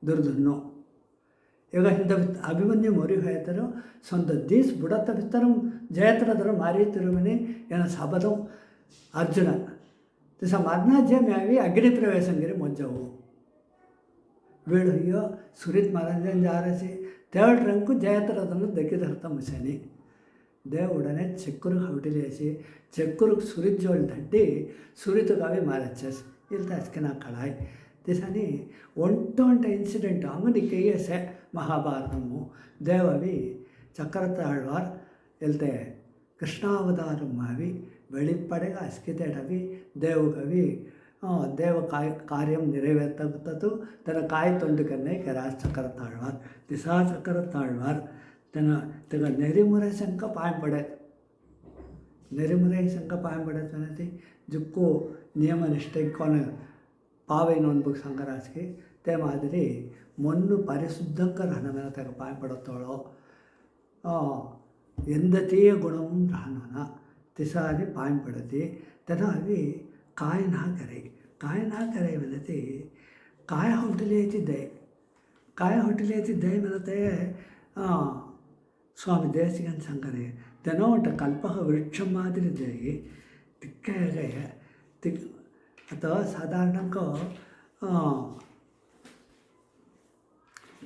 दुर्धुन्नो ಈಗ ಇಂಥ ಅಭಿಮನ್ಯು ಮೊರಿ ಹೋಯ್ತರು ಸ್ವಂತ ದೀಸ್ ಬುಡತ್ತ ಬಿತ್ತರು ಜಯದ್ರಥರು ಮಾರಿ ತಿರುಮನಿ ಏನ ಸಬದಂ ಅರ್ಜುನ ದಿಸ ಮರ್ನಾಜ್ಯ ಮ್ಯಾವಿ ಅಗ್ನಿ ಪ್ರವೇಶಂಗಿರಿ ಮೊಜ್ಜವು వీడు సురిత్ మహారాజన్ జారసి తేవటి రంకు జయద్రథను దగ్గర ముసని దేవుడనే చెక్కురు హౌటిలేసి చెక్కురుకు సురిత్ జోళ్ళు తట్టి సురితుకు అవి మారచ్చేసి ಇಲ್ಲಿ ತಸ್ಕಿನ ಕಳಾಯಿ ದಿಸನಿ ಒಂಟೊಂಟ ಇನ್ಸಿಡೆಂಟ್ ಅಂಗಡಿ ಕೈಯಸೆ ಮಹಾಭಾರತಮು ದೇವವಿ ಚಕ್ರತಾಳ್ವಾರ್ ಇಲ್ತೆ ಕೃಷ್ಣಾವತಾರಂ ಅವಿ ಬೆಳಿಪ್ಪಡೆಗ ಅಸ್ಕಿತೆಡವಿ ದೇವಗವಿ ದೇವ ಕಾರ್ಯಂ ನೆರವೇರ್ತದ್ದು ತನ್ನ ಕಾಯಿ ತೊಂದು ಕನ್ನೆ ಕೆರಾಸ್ ಚಕ್ರತಾಳ್ವಾರ್ ದಿಸಾ ಚಕ್ರತಾಳ್ವಾರ್ ತನ್ನ ನೆರಿಮುರೆ ಶಂಕ ಪಾಯಂಪಡೆ ನೆರಿಮುರೆ ಶಂಕ ಪಾಯಂಪಡೆ ತನತಿ ಜುಕ್ಕು ನಿಯಮ ನಿಷ್ಠೆ ಕೊನ पावे नोटबुक संकराजकी ते मादिरी मोन्नु परिशुद्धंका रहनमेन तेग पायपडतोळो ಎಂದತೀಯ ಗುಣಂ ರಾಹನನ ತಿಸಾರಿ ಪಾಯಂಪಡತಿ ತನ ಅವಿ ಕಾಯನ ಕರೆ ಮೆನತಿ ಕಾಯ ಹೊಟ್ಟಲೇತಿದ್ದೆ ಮೆನತೆ ಸ್ವಾಮಿ ದೇಸಿಗನ್ ಸಂಕರೆ ತನೋ ಉಂಟ ಕಲ್ಪಕ ವೃಕ್ಷ ಮಾದಿರಿ ದೇಗಿ ತಿಕ್ಕಗೆ ತಿಕ್ atau sadarna ko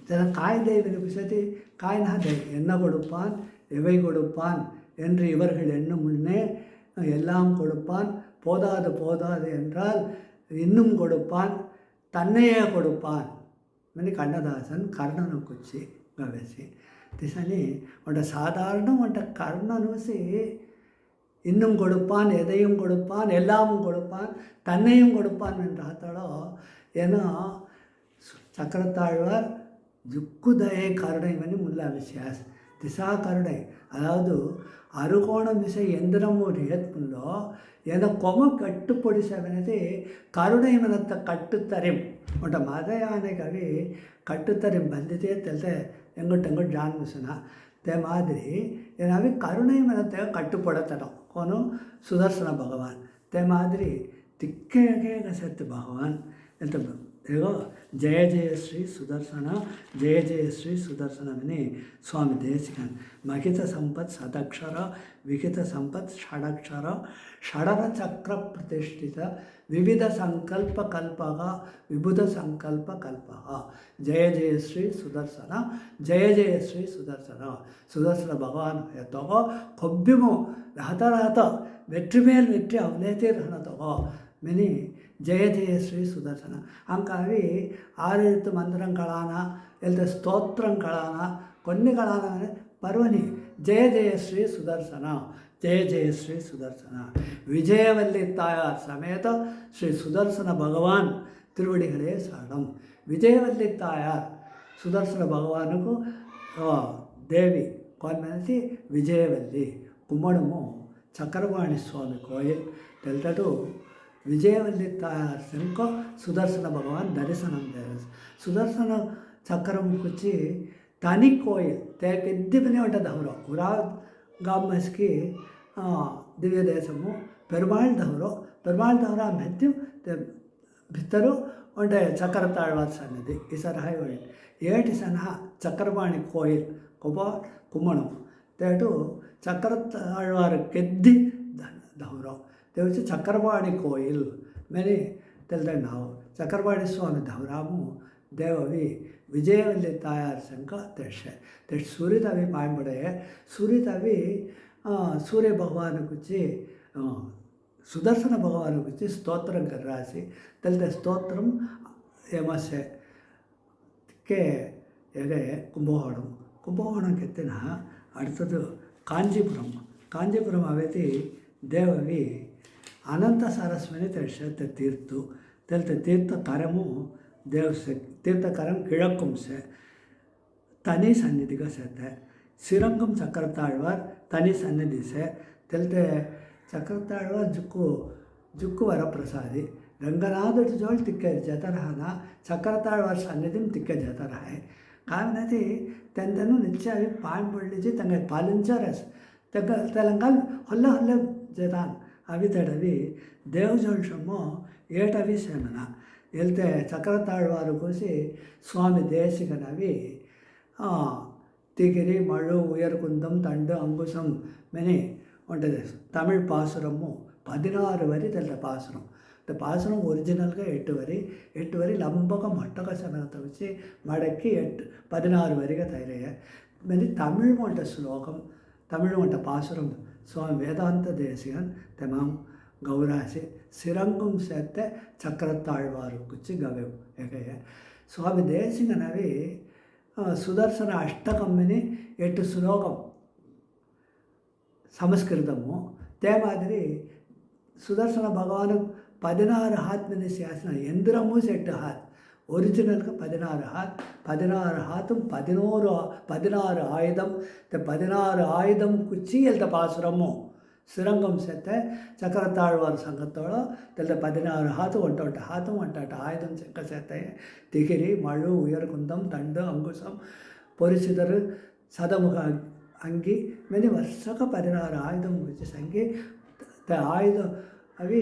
jana kai dei visati kai na dei enna kodupan evai kodupan என்று இவர்கள் என்னும் முன்னே எல்லாம் கொடுப்பான் போதாது என்றால் இன்னும் கொடுப்பான் தன்னையே கொடுப்பான் అని కన్నదాసన్ కర్ణను కుచ్చి గవేసి திசனி உண்ட சாதாரணம் உண்ட கர்ணனுசி இன்னும் கொடுப்பான் எதையும் கொடுப்பான் எல்லாமும் கொடுப்பான் தன்னையும் கொடுப்பான் என்றாத்தளோ ஏன்னா சக்கரத்தாழ்வார் ஜுக்குதயை கருணை மணி முல்லா விசியாஸ் திசா கருணை அதாவது அருகோணம் விசை எந்திரம் ஒரு ஏற்புள்ளோ ஏன்னா கொம கட்டுப்பொடிசவனது கருணை மனத்தை கட்டுத்தரும் உண்ட மத யானைகவி கட்டுத்தரும் ಬಂದಿದೆ தெல்ல எங்கிட்ட ஜான்மிசுனா ते मादिरी ಏನಾವಿ ಕರುಣೆ ಮನತೆ ಕಟ್ಟುಪಡತನೋ ಕೋನು ಸುದರ್ಶನ ಭಗವಾನ್ ते मादिरी ತಿಕ್ಕೆಗೆ ಸತ್ಯ ಭಗವಾನ್ ಅಂತ ಹೇಗೋ ಜಯ ಜಯ ಶ್ರೀ ಸುದರ್ಶನ ಜಯ ಜಯ ಶ್ರೀ ಸುದರ್ಶನಮನಿ ಸ್ವಾಮಿ ದೇಸಿಕನ್ ಮಹಿತ ಸಂಪತ್ ಸದಕ್ಷರ ವಿಹಿತ ಸಂಪತ್ ಷಡಕ್ಷರ ಷಡರ ಚಕ್ರ ಪ್ರತಿಷ್ಠಿತ ವಿವಿಧ ಸಂಕಲ್ಪ ಕಲ್ಪಗ ವಿಬುಧ ಸಂಕಲ್ಪ ಕಲ್ಪಗ ಜಯ ಜಯ ಶ್ರೀ ಸುದರ್ಶನ ಜಯ ಜಯ ಶ್ರೀ ಸುದರ್ಶನ ಸುದರ್ಶನ ಭಗವಾನ್ ತಗೋ ಕೊಬ್ಬಿಮು ರಹತ வெற்றி மேல் வெற்றி அவளேத்தே ரஹன தகோ மெனி ஜெய ஜெய ஸ்ரீ சுதர்சன ಅಂಕಾವಿ ಆರೆತ್ತು ಮಂತ್ರಗಳಾನ ಇಲ್ಲದೆ ಸ್ತೋತ್ರಗಳಾನ ಕೊನ್ನಿಗಳಾನ ಪರ್ವನಿ ಜಯ ಜಯ ಶ್ರೀ ಸುದರ್ಶನ ಜಯ ಜಯ ಶ್ರೀ ಸುದರ್ಶನ ವಿಜಯವಲ್ಲಿ ತಾಯಾರ್ ಸಮೇತ ಶ್ರೀ ಸುದರ್ಶನ ಭಗವಾನ್ ತಿರುವಡಿಗಳೇ ಶರಣಂ ವಿಜಯವಲ್ಲಿ ತಾಯಾರ್ ಸುದರ್ಶನ ಭಗವಾನಗೂ ದೇವಿ ಕೊನ್ನೆಸಿ ವಿಜಯವಲ್ಲಿ ಕುಮ್ಮಣಮು చక్రవాణి స్వామి కోయిల్ తెలుతటు విజయవల్లి తాయార్ శంకో సుదర్శన భగవాన్ దర్శనం చేయాలి సుదర్శన చక్రం కుచ్చి తని కోయిల్ తెద్ది పని ఉంటుంది ಅವರು ಉರಾ ಗಾಮಸ್ಕಿ ದಿವ್ಯ ದೇಶಮು ಪೆರುಮಾಳ್ ದವರ ಮೆತ್ತಿ ಭಿತ್ತರು ಒಂಡೆ ಚಕ್ರ ತಾಳ್ವಾದ ಸನ್ನಿಧಿ ಈ ಸರ ಹಾಯ್ ಏಟಿ ಸನಹ ಚಕ್ರವಾಣಿ ಕೋಯಿಲ್ ಕೊಬ್ಬ ಕುಮ್ಮಣಂ ತೇಟು ಚಕ್ರತಾಳ್ವಾರ ಕೆದ್ದಿ ದೌರವ್ ದೇವಚಿ ಚಕ್ರವಾಣಿ ಕೋಯಿಲ್ ಮೇಲೆ ತೆಲ್ದೆ ನಾವು ಚಕ್ರವಾಣಿ ಸ್ವಾಮಿ ದೌರಾಮು ದೇವವಿ ವಿಜಯವಲ್ಲಿ ತಾಯಾರ ಶಂಕ ತೆಡ್ಸೆ ಸೂರ್ಯದವಿ ಪಾಯಂಬಡೆ ಸೂರ್ಯದವಿ ಸೂರ್ಯ ಭಗವಾನ್ ಕುಚ್ಚಿ సుదర్శన భగవాన్ గురించి స్తోత్రం రాసి తెలితే స్తోత్రం ఏమసే ಕೆ ಹೇಗೆ ಕುಂಭಕೋಣಂ ಕುಂಭಕೋಣಕ್ಕೆ ಎತ್ತಿನ அடுத்தது காஞ்சிபுரம் அவைதி தேவவி అనంత సరస్వని తెలిసే తీర్థ కరము తీర్థకరం கிழக்கும் தனி சந்நிதிக சேர்த்த ஸ்ரீரங்கம் சக்கரத்தாழ்வார் தனி சந்நிதி தெல்తే చక్రతాళ్వార్ జుక్కు వరప్రసాది ರಂಗನಾಥට ಜೋಳ ತಿಕ್ಕೆ ಜತರಹನ ಚಕ್ರತಾಳ್ವಾರ್ ಸನ್ನಿಧಿም ತಿಕ್ಕೆ ಜತರಹ काय म्हणते त्यांना निश्चय अभी पान पडलीची त्यांना पालनचा रस तेलंगाल ಹೊಲ್ಲೆ ಜತಾನ್ ಅವಿ ತಡವಿ ದೇವ್ ಜೋಳ್ಸಮ್ಮು ಏಟವಿ ಸೇಮನ ಎಲ್ತೆ ಚಕ್ರತಾಳ್ವಾರು ಕೂಸಿ ಸ್ವಾಮಿ ದೇಶಿಕನವಿ திகிரி மழு உயர்குந்தம் தண்டு அங்குசம் மெனி ஒன்றது தமிழ் பாசுரமும் 16 வரி தெல்ல பாசுரம் இந்த பாசுரம் ஒரிஜினல்గా 8 వరి లంబకం మట్టకసనత వచ్చి మడక్కి 16 వరిగా తయారయ్యాయి మరి తమిళ్ వంట శ్లోకం తమిళ్ వంట పాసురం స్వామి వేదాంత దేశిகன் తెమాం గౌరాసి శ్రీరంగం சேர்த்த చక్రతాழ்వారు కుచ్చి గవె ఏకయ్య స్వామి దేశిகன் అవి సుదర్శన అష్టకమ్మని 8 శ్లోకం ಸಂಸ್ಕೃತಮು ತೇ ಮಾದರಿ ಸುದರ್ಶನ ಭಗವಾನ್ 16 ಹಾತ್ ಮೇಲೆ ಶಾಸನ ಎಂದ್ರಮೂ ಸೆಟ್ ಹಾತ್ ಒರಿಜಿನಲ್ಗೆ 16 ಹಾತ್ 16 ಹಾತುം 16 ஆயுதம் இந்த 16 ஆயுதம் குச்சி எழுத பாசுரமோ ಶ್ರೀರಂಗಂ சேர்த்த ಚಕ್ರತಾಳ್ವಾರ್ ಸಂಘத்தೋಳು தெல்ல 16 ಹಾತು ஒன்ட்ட ಹಾತು ஆயுதம் செக்க சேர்த்த திகிரி மழு உயர்குந்தம் தண்டு அங்குசம் பொரிசிதர் சதமுக అంగి మెని వర్షక 16 ఆయుధం గురించి సంగి ఆయుధం అవి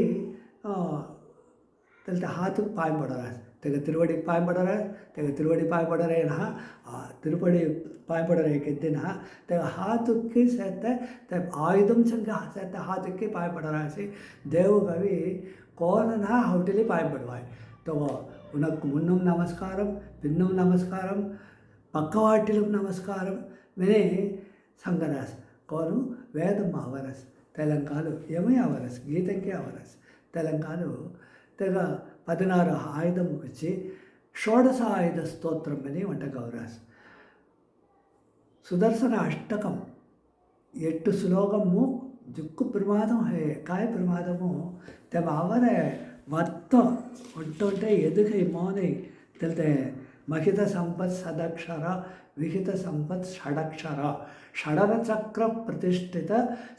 తెలితే ಹಾತು ಪಾಯಂಪಡೋರ ತೆಗೆ ತಿರುವಡಿಗೆ ಪಾಯಂಪಡೋರ ತೆಗೆ ತಿರುವಡಿ ಪಾಯಂಪಡೋರೇನ ತಿರುಪಡಿ ಪಾಯಂಪಡೋರ ಕೆದ್ದಿನ ತೆಗೆ ಹಾತುಕ್ಕೆ ಸೇರ್ತೆ ಆಯುಧಂ ಸಂಘ ಸೇರ್ತೆ ಹಾತುಕ್ಕೆ ಪಾಯಂಪಡೋರಾಸಿ ದೇವುಗವಿ కోనన హౌటిలి పాయపడవాయి తగో ఉనకు మున్నం నమస్కారం పిన్నం నమస్కారం పక్కవాటిలం నమస్కారం మెనే సంగరాస్ కోను వేదం అవరస్ తెలంగాణ ఏమై అవరస్ గీతంకి అవరస్ తెలంగాణ తెగ 16 ఆయుధం వచ్చి షోడశ ఆయుధ స్తోత్రం అని వంట గౌరాస్ సుదర్శన అష్టకం 8 ಶ್ಲೋಕಮು ಜುಕ್ಕು ಪ್ರಮಾದಂ ಹೇ ಕಾಯ ಪ್ರಮಾದಮು ತೆಮ ಅವರೇ ಮೊತ್ತ ಒಟ್ಟೊಂಟೆ ಎದುಗೈ ಮೋನೆ ತೆಲ್ತೆ ಮಹಿತ ಸಂಪತ್ ಸದಕ್ಷರ ವಿಹಿತ ಸಂಪತ್ ಷಡಕ್ಷರ ಷಡರ ಚಕ್ರ ಪ್ರತಿಷ್ಠಿತ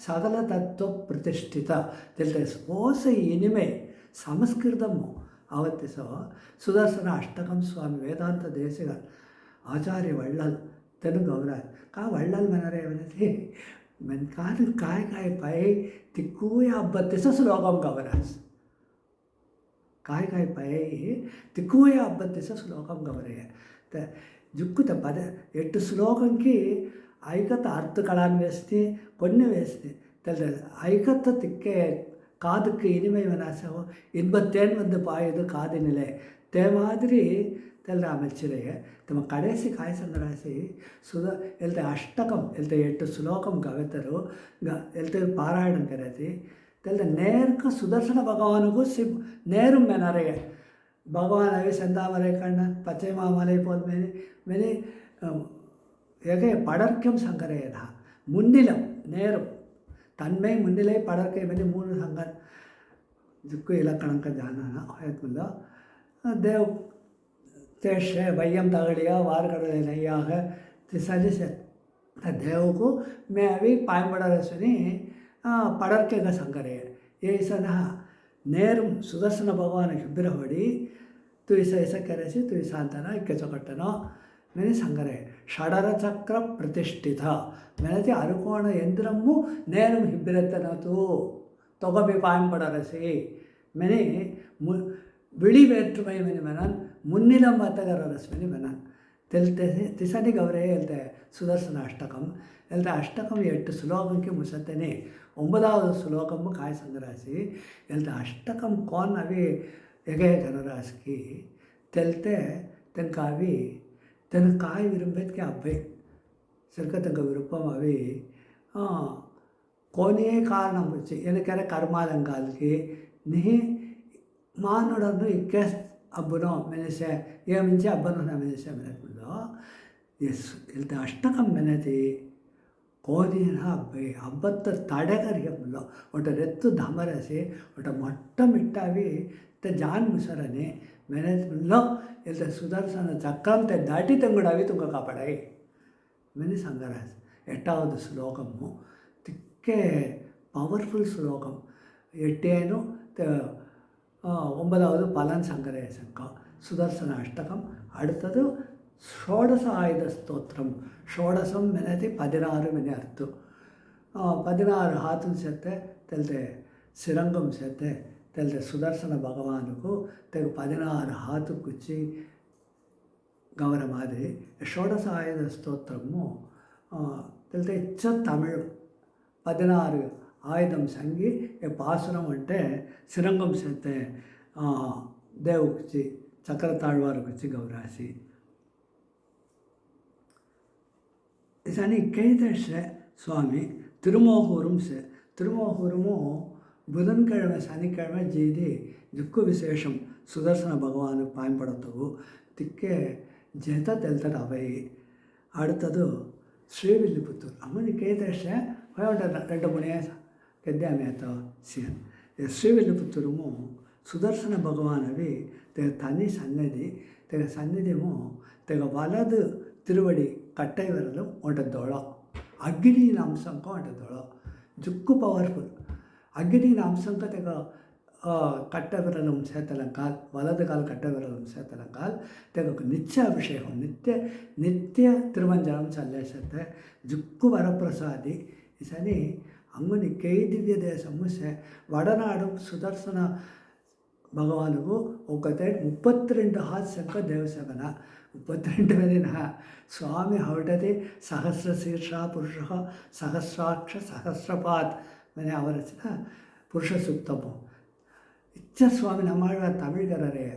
ಸಕಲ ತತ್ವ ಪ್ರತಿಷ್ಠಿತ ತೆಲ್ತೆ ಓಸ ಇನಿಮೆ ಸಂಸ್ಕೃತಮು ಆವತ್ತಿಸೋ ಸುದರ್ಶನ ಅಷ್ಟಕಂ ಸ್ವಾಮಿ ವೇದಾಂತ ದೇಶಿಗನ್ ಆಚಾರ್ಯ ವಳ್ಳಲ್ ತೆನು ಗೌರ ವಳ್ಳಲ್ ಮನರೇ ಅವನತಿ men kaadu काय पाय तिक्कूया 32 ಶ್ಲೋಕಂ ಗವರಾಸ್ काय पाय तिक्कूया 32 ಶ್ಲೋಕಂ ಗವರೇ त जुक्कुत 8 ಶ್ಲೋಕಂకి ఐకత అర్థకళాన్ని వేస్తే కొన్ని వేస్తే తెల్ల ఐకత తిక్కే కాదుக்கு இனிமை வனாசோ 87 பாயுது காதினிலே தே மாதிரி தெல்ல அமைச்சிரைய ತಮ್ಮ ಕಡೆಸಿ ಕಾಯಸಂದ್ರಾಸಿ ಎಲ್ತೆ ಅಷ್ಟಕಂ ಎಲ್ತೆ 8 ಶ್ಲೋಕಂ ಗವೆತರು ಎಲ್ತೆ ಪಾರಾಯಣ ಕರೆತಿ ತೆಲ್ತೆ ನೇರ್ಕ ಸುದರ್ಶನ ಭಗವಾನಿಗೂ ನೇರು ಮೆನರೆಯ ಭಗವಾನ್ ಅವಿ ಸಂದಾಮಲೆ ಕಣ್ಣ ಪಚ್ಚೆ ಮಾಮಲೆ போல் மெனி ஏகே படர்க்கம் சங்கரேன முன்னிலம் நேரும் தன்மை முன்னிலை படர்க்கை மெனி 3 சங்கர் ஜுக்கு இலக்கணக்க ಜಾನನ ಆಯತ್ಮಲ್ಲ ದೇವ್ तेष वयम तगड़िया वार कर नैयाग तिसली से देव को मैं अभी पायंबड़ा रसनी पड़के का संकरे ये ऐसा ना नेरम सुदर्शन भगवान बिरहड़ी तू ऐसा करेसी तू ऐसा अंतना इक्के चौकट्टनो मैंने संकरे षडर चक्र प्रतिष्ठित मैंने अरुकोण यंत्रमु नेरम हिब्बिरतन तोगबी पायंबड़ा रसी मैंने बिड़ी वेट्रुमय मैंने मनन मुन्निलम अतगर रश्मिनि मनन तेलते तिसनि गौरे एल्ते सुदर्शन अष्टकम एल्ते अष्टकम 8 ಶ್ಲೋಕಂಗೆ ಮುಸತ್ತನೆ 9வது ಶ್ಲೋಕము काय संग्रासी एल्ते अष्टकम कौन अभी एगे जनरासकी तेलते तनका अभी तन काय विरुंबेत के अब्बे सरका तनका विरुपम अभी కొనే కారణం వచ్చి ఎందుకంటే కర్మాలంకాలకి నీ మానుడను ఇక్కేస్ అబ్బునో మెనేసే ఏమించి అబ్బను మెనేసే మెనకుల్లో ಇಲ್ದ ಅಷ್ಟಕಂ ಮೆನದಿ ಕೋದಿನ ಹಬ್ಬ ಹಬ್ಬತ್ತ ತಡೆಗರಿಯಲ್ಲ ಒಟ್ಟ ರೆತ್ತು ಧಮರಸಿ ಒಟ್ಟ ಮೊಟ್ಟ ಮಿಟ್ಟಾವಿ ಜಾನ್ ಮುಸರನೆ ಮೆನೆದ್లో ಇಲ್ದ ಸುದರ್ಶನ చక్రంతో దాటి తెంగుడవి తుంగ కాపాడాయి మెని సంగరాజ్ ఎట్టావది శ్లోకము తిక్కే పవర్ఫుల్ శ్లోకం ఎట్టేను 9வது பலன் சங்கரேசங்க சுதர்சன அஷ்டகம் அடுத்தது ஷோடச ஆயுத ஸ்தோத்திரம் ஷோடசம் மெனதி 16 மெனி அர்த்தம் 16 ಹಾತುನ್ ಸೇತೆ ತೆಲ್ದೆ ಸಿರಂಗಂ ಸೇತೆ ತೆಲ್ದೆ ಸುದರ್ಶನ ಭಗವಾನಕು ತೆಗೆ 16 ಹಾತು ಕುಚ್ಚಿ ಗೌರ ಮಾದಿರಿ ಷೋಡಸ ಆಯುಧ ಸ್ತೋತ್ರము తెల్తే ఇచ్చ తమిళ్ 16 ఆయుధం సంగి పాసురం అంటే సిరంగం సేతే దేవుకి చక్రతాழ்వారికి వచ్చి గౌరాసి ಇದನ್ನು ಕೇಳಿದಷ್ಟೇ சுவாமி திருமோகூரும் திருமோகூரமும் புதன்கிழமை சனிக்கிழமை ஜெய்தி திக்கு விசேஷம் சுதர்சன பகவானுக்கு பயன்படுத்தவும் திக்கே ஜெத தெல்தர் அவை அடுத்தது ஸ்ரீவில்லிபுத்தூர் அம்மని ಕೇಳಿದಷ್ಟೇ రెండు మూడే గద్యామేతో సీన్ శ్రీవిల్లిపుత్తూరుము సుదర్శన భగవానవి తెగ తని సన్నిధి తెగ సన్నిధిము తెగ వలదు తిరువడి ಕಟ್ಟೈ ವಿರಲು ಒಂಟದ್ದೋಳ ಅಗ್ನಿನ ಅಂಶಂಕ ಒಂಟದ್ದೋಳ ಜುಕ್ಕು ಪವರ್ಫುಲ್ ಅಗ್ನಿನ ಅಂಶಂಕ ತೆಗ ಕಟ್ಟ ವಿರಲು ಸೇತಲಂಕಾಲ್ ವಲದು ಕಾಲು ಕಟ್ಟ ವಿರಲು ಸೇತಲಂಕಾಲ್ ತೆಗ ನಿತ್ಯ ಅಭಿಷೇಕಂ ನಿತ್ಯ ತಿರುವಂಜನಂ ಚಲ್ಲೇಸತ್ತೆ ಜುಕ್ಕು ವರಪ್ರಸಾದಿ ಇಸನಿ ಅಂಗುನಿ ಕೈ ದಿವ್ಯ ದೇಶಮು ವಡನಾಡು ಸುದರ್ಶನ ಭಗವಾನುಗೂ ಒಕ್ಕತೆ 32 ಹಾಸ್ಯಂಕ ದೇವಸೇವನ 32 ಮೆನಿನ ಸ್ವಾಮಿ ಹೊರಟದೆ ಸಹಸ್ರಶೀರ್ಷ ಪುರುಷ ಸಹಸ್ರಾಕ್ಷ ಸಹಸ್ರಪಾತ್ ಮನೆ ಅವರಚಿನ ಪುರುಷ ಸೂಕ್ತಮು ಇಚ್ಚ ಸ್ವಾಮಿ நம்மாழ்வ தமிழ்கரரே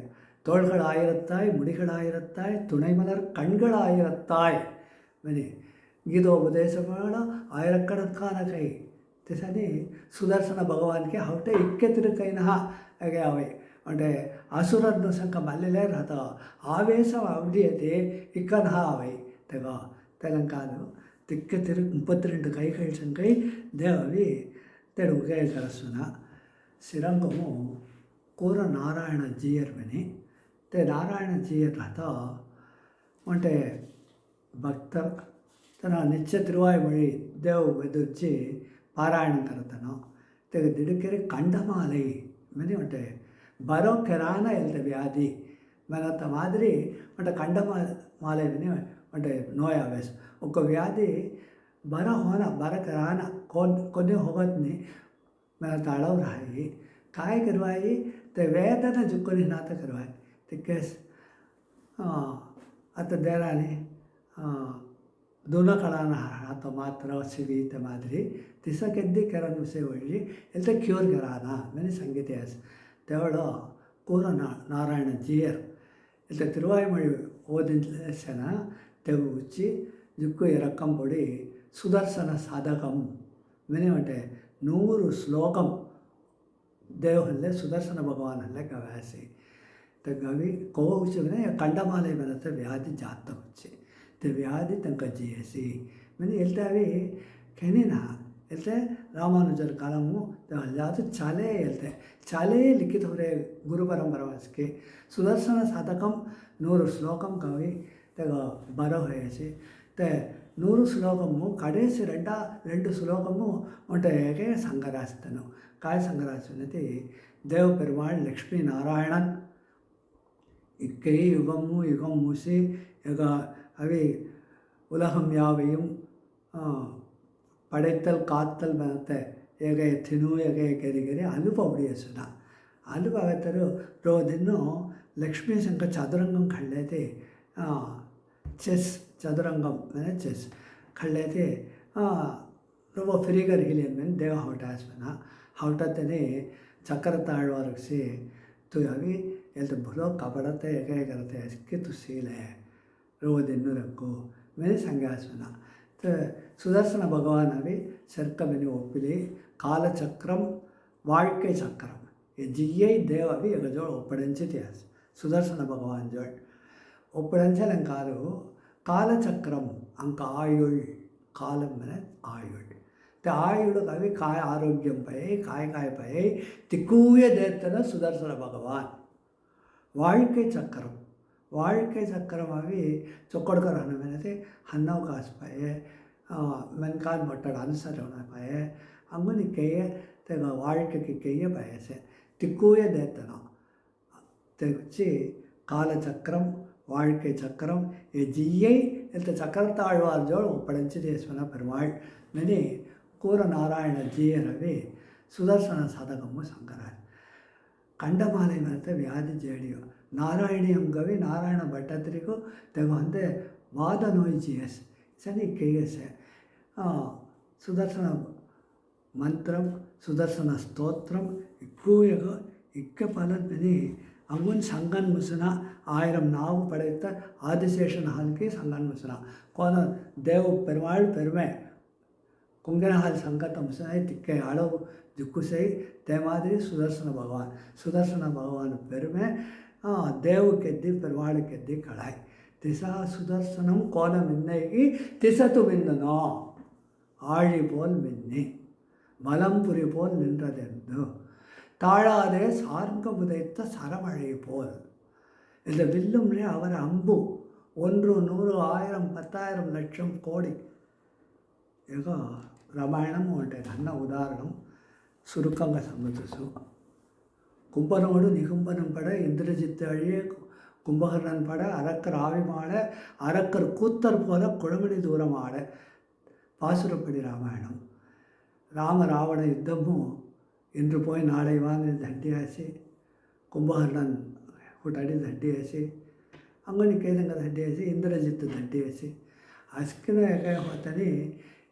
தோள்களாயிரத்தாய் முடிகளாயிரத்தாய் துணைமலர் கண்களாயிரத்தாய் மನೆ ಗೀತೋಪದೇಶಗಳ ಆಯಿರಕ್ಕಣಕ್ಕಾನ ಕೈ ತಿಸನಿ ಸುದರ್ಶನ ಭಗವಾನ್ಗೆ ಹೌಟೆ ಇಕ್ಕೆ ತಿರುಕೈನ ಹಾಗೆ ಅವೆ అంటే అసురను సంక మల్లెలే రథ ఆవేశం అవడియతే ఇక్కన అவை తెగ తెలంగాణ తిక్క తిరు 32 ಕೈಗಳ ಸಂಕೈ ದೇವವಿ ತೆಡುಗೆ ಕರಸುನ ಸಿರಂಗಮು ಕೋರ ನಾರಾಯಣ ಜಿಯರ್ ಮನೆ ते नारायण जियर रथ అంటే ಭಕ್ತ ತನ್ನ ನಿತ್ಯ ತಿರುವಾಯುಮೊഴി ದೇವ್ ಎದುರ್ಚಿ ಪಾರಾಯಣ ಕರತನೋ ತೆಗ ದಿಡುಕೆರೆ ಕಂಡಮಾಲೈ ಮನೆ అంటే బరోకే రాన వెళ్తే వ్యాధి మనంత మాదిరి అంటే కండమాలై విని అంటే నోయ వేసు ఒక వ్యాధి బర హోన బరక రాన కొన్ని ಹೋಗೋದ್ನಿ ಮನಂತ ಅಳವ್ ರಾಯಿ ಕಾಯ ಕರುವಾಯಿ ते ವೇದನ ಜುಕ್ಕೊನಿ ನಾತ ಕರುವಾಯಿ ತಿಕ್ಕೆಸ್ ಅತ್ತ ದೇರಾನಿ ದುನಕಳಾನ ಆತ ಮಾತ್ರ ಸಿಗೀತ ಮಾದರಿ ತಿಸಕೆದ್ದಿ ಕೆರನ್ ವಿಷಯ ಒಳ್ಳಿ ಎಲ್ತ ಕ್ಯೂರ್ ಕೆರಾನ ಮನೆ ಸಂಗೀತ ದೇವಳ ಕೂರ ನಾರಾಯಣ ಜಿಯರ್ ಇಲ್ತ ತಿರುವಾಯುಮೊഴി ಓದಿನ ತೆಗು ಉಚ್ಚಿ ಜುಕ್ಕು ಎರಕ್ಕಂ పొడి సుదర్శన సాధకం ಮನೆ అంటే 100 ಶ್ಲೋಕಂ ದೇವಹಲ್ಲೇ ಸುದರ್ಶನ ಭಗವಾನ್ ಹಲ್ಲೇ ಗವ್ಯಾಸಿ ಗವಿ ಕೋವಿಸನೆ ಕಂಡಮಾಲೆ ಬರುತ್ತೆ ವ್ಯಾಧಿ ಜಾತ వచ్చి ते व्याधि तंक जियसी मैंने ಹೇಳ್ತಾವೆ ಕೆನಿನ ಹೇಳ್ತೆ ರಾಮಾನುಜರ ಕಾಲಮು ಅಲ್ಲಾದು ಚಾಲೆ ಹೇಳ್ತೆ ಚಾಲೆ ಲಿಖಿತ ಹೊರೆ ಗುರು ಪರಂಪರವಸ್ಕೆ ಸುದರ್ಶನ ಸಾಧಕಂ 100 ಶ್ಲೋಕಂ ಕವಿ ತೆಗ ಬರೋ ಹೇಸಿ ते 100 ಶ್ಲೋಕಮು ಕಡೆಸಿ 2 ಶ್ಲೋಕಮು ಒಂಟೆಗೆ ಸಂಗರಾಸ್ತನು काय ಸಂಗರಾಸ್ತನತಿ ದೇವ ಪೆರುಮಾಳ್ ಲಕ್ಷ್ಮೀ ನಾರಾಯಣನ್ இக்கை யுகமும் யுகம் மூசி அவை உலகம் யாவையும் படைத்தல் காத்தல் மனத்தை ஏக திನು ஏக ಕೆರಿಗೆರೆ ಅನುಪ ಉಡಿಯಸುನ ಅನುಪ ಅವತ್ತರು ರೋದಿನ್ನು ಲಕ್ಷ್ಮೀ ಸಂಘ ಚದುರಂಗಂ ಕಳ್ಳೈತೆ ಚೆಸ್ ಚದುರಂಗಂ ಮೇಲೆ ಚೆಸ್ ಕಳ್ಳೈತೆ ರೋಬ ಫ್ರೀಗರ್ ಹಿಲಿಯನ್ ಮೇಲೆ ದೇವ ಹೌಟಾಸ್ಮನ ಹೌಟತ್ತನೇ ಚಕ್ರ ತಾಳ್ವಾರಗಿಸಿ ತು ಅವಿ ಎಲ್ತ ಭುಲೋ ಕಬಡತೆ ಏಕೆ ಕರತೆ ಅಸ್ಕೆ ತು ಸೀಲೆ ರೋದಿನ್ನು ರಕ್ಕು ಮೇಲೆ ಸಂಗಾಸ್ಮನ तो सुदर्शन भगवान अभी செர்க்கமெனி ஒப்பிலி காலச்சக்கரம் வாழ்க்கை சக்கரம் ஜியை தேவவி எகஜோள் ಒಪ್ಪಡೆಂಚಿತಿಯಾಸ್ ಸುದರ್ಶನ ಭಗವಾನ್ ಜೋಳ್ ಒಪ್ಪಡೆಂಚಲಂಕಾರು ಕಾಲಚಕ್ರಂ ಅಂಕ ಆಯುಳ್ ಕಾಲಂ ಮನೆ ಆಯುಳ್ ते आयुड़ कवि काय आरोग्यम पै काय पै तिक्कूय देतन सुदर्शन भगवान வாழ்க்கை சக்கரம் అవి చొక్కడుకరు అనమైతే హన్నవ కాసిపోయే మెన్కాన్ మొట్టడు అనుసరణపోయే అంగుని కెయ్య తెగ வாழ்க்கைக்கு కెయ్య పయసే తిక్కుయ దేతన తెచ్చి காலச்சக்கரம் வாழ்க்கை சக்கரம் ஜியை இந்த சக்கரத்தாழ்வார் ஜோள் ஒப்படைச்சு தேஸ்வன பெருமாள் மெனி கூற நாராயண ஜீயரவி சுதர்சன சதகமு சங்கரார் ಕಂಡಮಾಲೆ ಮತ್ತು ವ್ಯಾಧಿ ಜೇಡಿಯು ನಾರಾಯಣಿಯಂಗವಿ ನಾರಾಯಣ ಭಟ್ಟತ್ರಿಗೂ ತೆಗೊಂದೆ ವಾದ ನೋಯ್ ಜಿಯಸ್ ಸನಿ ಕೇಯಸೆ ಸುದರ್ಶನ ಮಂತ್ರಂ ಸುದರ್ಶನ ಸ್ತೋತ್ರಂ ಇಕ್ಕೂಯಗ ಇಕ್ಕ ಪಲದ್ಮನಿ ಅಂಗುನ್ ಸಂಗನ್ ಮುಸುನ ಆಯಿரம் நாவு படைத்த ஆதிசேஷன் ஹால்கி சங்கன் முசுனா கோன தேவ் பெருமாள் பெருமை குங்கனஹால் சங்கத்த முசுனாய் திக்கை அளவு ದಿಕ್ಕುಸೈ ತೇಮಾದಿರಿ ಸುದರ್ಶನ ಭಗವಾನ್ பெருமை தேவுக்கெத்தி பெருமாளுக்கெத்தி களாய் திசா சுதர்சனம் கோல மின்னைகி திசத்து மின்னனோ ஆழி போல் மின்னி மலம்புரி போல் நின்றதென்று தாழாதே சார்ங்க புதைத்த சரமழை போல் இந்த வில்லும்லே அவர் அம்பு 1 100 1000 10,000 லட்சம் கோடி ಈಗ ರಾಮಾಯಣಂ ఉంటుంది అన్న ఉదాహరణం சுருக்கங்க சம்மதிசு கும்பனோடு நிகும்பனம் பட இந்திரஜித்து அழிய கும்பகர்ணன் பட அரக்கர் ஆவிமாட அரக்கர் கூத்தர் போல குழமணி தூரமாட பாசுரப்படி ராமாயணம் ராவண யுத்தமும் இன்று போய் நாளை வாங்க ದಂಡಿಯಾಸಿ ಕುಂಭಕರ್ಣನ್ ಹುಟ್ಟಾಡಿ ದಂಡಿಯಾಸಿ ಅಂಗನಿ ಕೇದಂಗ ದಂಡಿಯಾಸಿ ಇಂದ್ರಜಿತ್ತು ದಂಡಿಯಾಸಿ ಅಸ್ಕಿನ ಹೋತನಿ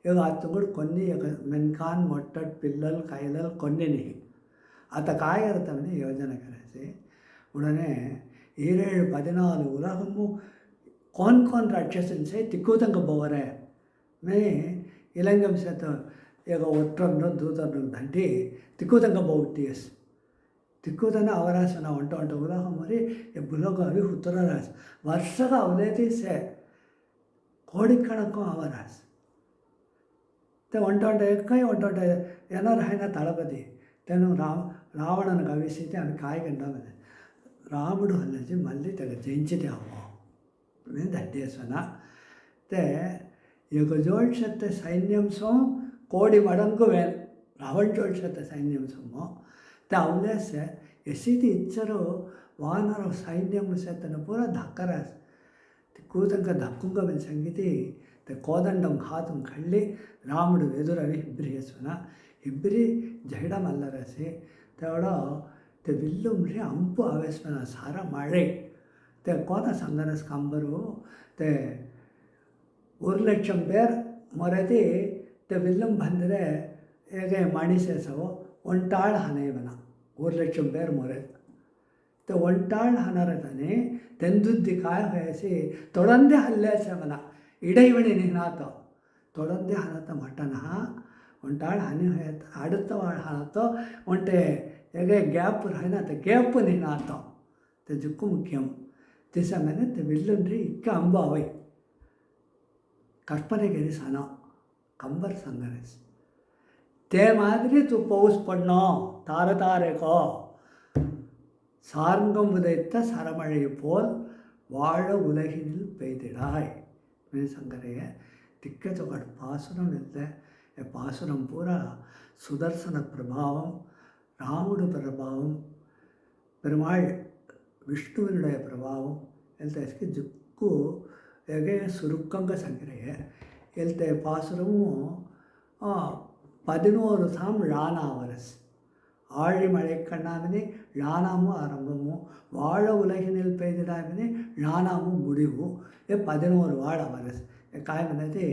ఇక అతను కొన్ని మెన్కాన్ మొట్టడ్ పిల్లలు కైలలు కొన్నిని అత కాయరతమని యోజన కరేసి ఉడనే 14 உலகமும் கோன் ராட்சசன்ஸை திக்கூதங்க போவரே மே இலங்கம் சேர்த்த ಈಗ ಒಟ್ಟರನ್ನು ದೂತರನ್ನು ದಂಡಿ ತಿಕ್ಕುದಂಗ ಬೋಟಿಯಸ್ ತಿಕ್ಕುದನ್ನ ಅವರಾಸನ ಒಂಟ ಉಲಗ ಮರಿ ಬುಲಗ ಅವಿ ಉತ್ತರರಾಸ್ ವರ್ಷಗ ಅವಲೇತಿ ಸೆ ಕೋಡಿಕಣಕ್ಕೂ ಅವರಾಸ್ ಒಂಟೊಂಟ ಎಕ್ಕೈ ಒಂಟೊಂಟ ಏನಾರು ಹೈನ ತಳಬದಿ తెను రావణను కవిస్తే ఆమె కాయకంటే రాముడు అల్లచి మళ్ళీ తెగ జయించితే అవ్వ నేను దట్టేసన తే ఇక జోడ్సತ್ತೆ సైన్యం సోం కోడి మడంకు వే రావణ జోడ్సತ್ತೆ సైన్యం సోమో తే ಅವಲೇಸೆ ಎಸಿತಿ ಇಚ್ಚರು ವಾನರ ಸೈನ್ಯಂ ಸೆತನ ಪೂರ ಧಕ್ಕರಾಸ್ ಕೂತಂಕ ಧಕ್ಕುಂಗ ಬೆನ್ ಸಂಗೀತಿ ತೆ ಕೋದಂಡಂ ಖಾತುಂ ಕಳ್ಳಿ ರಾముడు ఎదురవి హిబ్రియేసున హిబ్రి జైడం అల్లరసి తెవడ తే విల్లుంరి అంపు ఆవేశన సాರ ಮಳೆ ತೆ ಕೋನ ಸಂಗನಸ್ ಕಂಬರು ತೆ 1,00,000 பேர் ಮೊರೆತಿ ತೆ ವಿಲ್ಲಂ ಬಂದರೆ ಹೇಗೆ ಮಾಡಿಸೇಸವು ಒಂಟಾಳ್ ಹನೆಯವನ 1,00,000 பேர் ಮೊರೆ ತೆ ಒಂಟಾಳ್ ಹನರತನೆ ತೆಂದುದ್ದಿ ಕಾಯ ಹೊಯಸಿ ತೊಡಂದೆ ಹಲ್ಲೇಸವನ இடைவெளி நினாத்தோ தொடர்ந்து ஹனத்த மட்டனா ಒಂಟಾಳು ಹನಿ ಹೋಯ್ತ அடுத்தವಾಳು ಹನತ್ತೋ ಒಂಟೆ ಹೇಗೆ ಗ್ಯಾಪ್ ಹೈನ ತ ಗ್ಯಾಪ್ ನಿನಾತೋ ತ ಜುಕ್ಕು ಮುಖ್ಯಂ ತಿಸ ಮೇಲೆ ತ ವಿಲ್ಲುಂಡ್ರಿ ಇಕ್ಕ ಅಂಬಾವೈ கற்பனைகரி சனம் கம்பர் சங்கரஸ் தே மாதிரி தூ பவுஸ் பண்ணோம் தாரதாரேகோ சார்ங்கம் உதைத்த சரமழை போல் வாழ உலகினில் பெய்திடாய் சங்கரைய திக்கச்சொகட பாசுரம் இல்லை பாசுரம் பூரா சுதர்சன பிரபாவம் ராமுடு பிரபாவம் பெருமாள் விஷ்ணுவினுடைய பிரபாவம் எல்தஸ்க்கு ஜுக்கு ಹೇಗೆ ಸುರುಕ್ಕಂಗ ಸಂಗ್ರಹ ಎಲ್ತೆ ಪಾಸುರಮು 11 சாம் ழானாவரஸ் ஆழி மழை கண்ணாமினி ழானாமும் ஆரம்பமும் வாழ உலகினில் பெய்திடாமினி ழானாமும் முடிவு 11 வாழவரஸ் காயமனது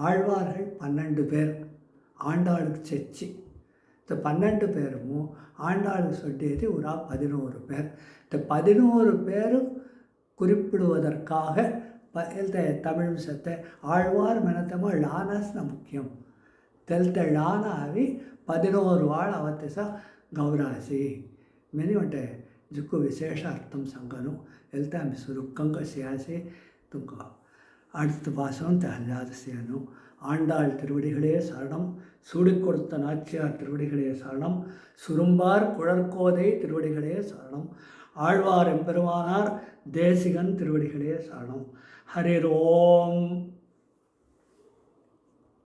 ஆழ்வார்கள் 12 பேர் ஆண்டாளுக்கு செச்சு இந்த 12 பேரும் ஆண்டாளுக்கு சொல்லியது ஒரு 11 பேர் இந்த 11 பேரும் குறிப்பிடுவதற்காக தமிழ் சத்தை ஆழ்வார் மெனத்தமோ லானஸ்ன முக்கியம் தெல்தெள்ளான ஆவி 11 வாழ் அவத்திச கௌராசி மெனிவன்टे ஜுக்கு விசேஷ அர்த்தம் சங்கனு எல்தாமி சுருக்கங்க சியாசி துங்க அடுத்த பாசம் தஹல்லாதசியனு ஆண்டாள் திருவடிகளே சரணம், சூடிக் கொடுத்த நாச்சியார் திருவடிகளே சரணம், சுரும்பார் குழற்கோதை திருவடிகளே சரணம், ஆழ்வார் எம்பெருமானார் தேசிகன் திருவடிகளே சரணம். ஹரிரோம்.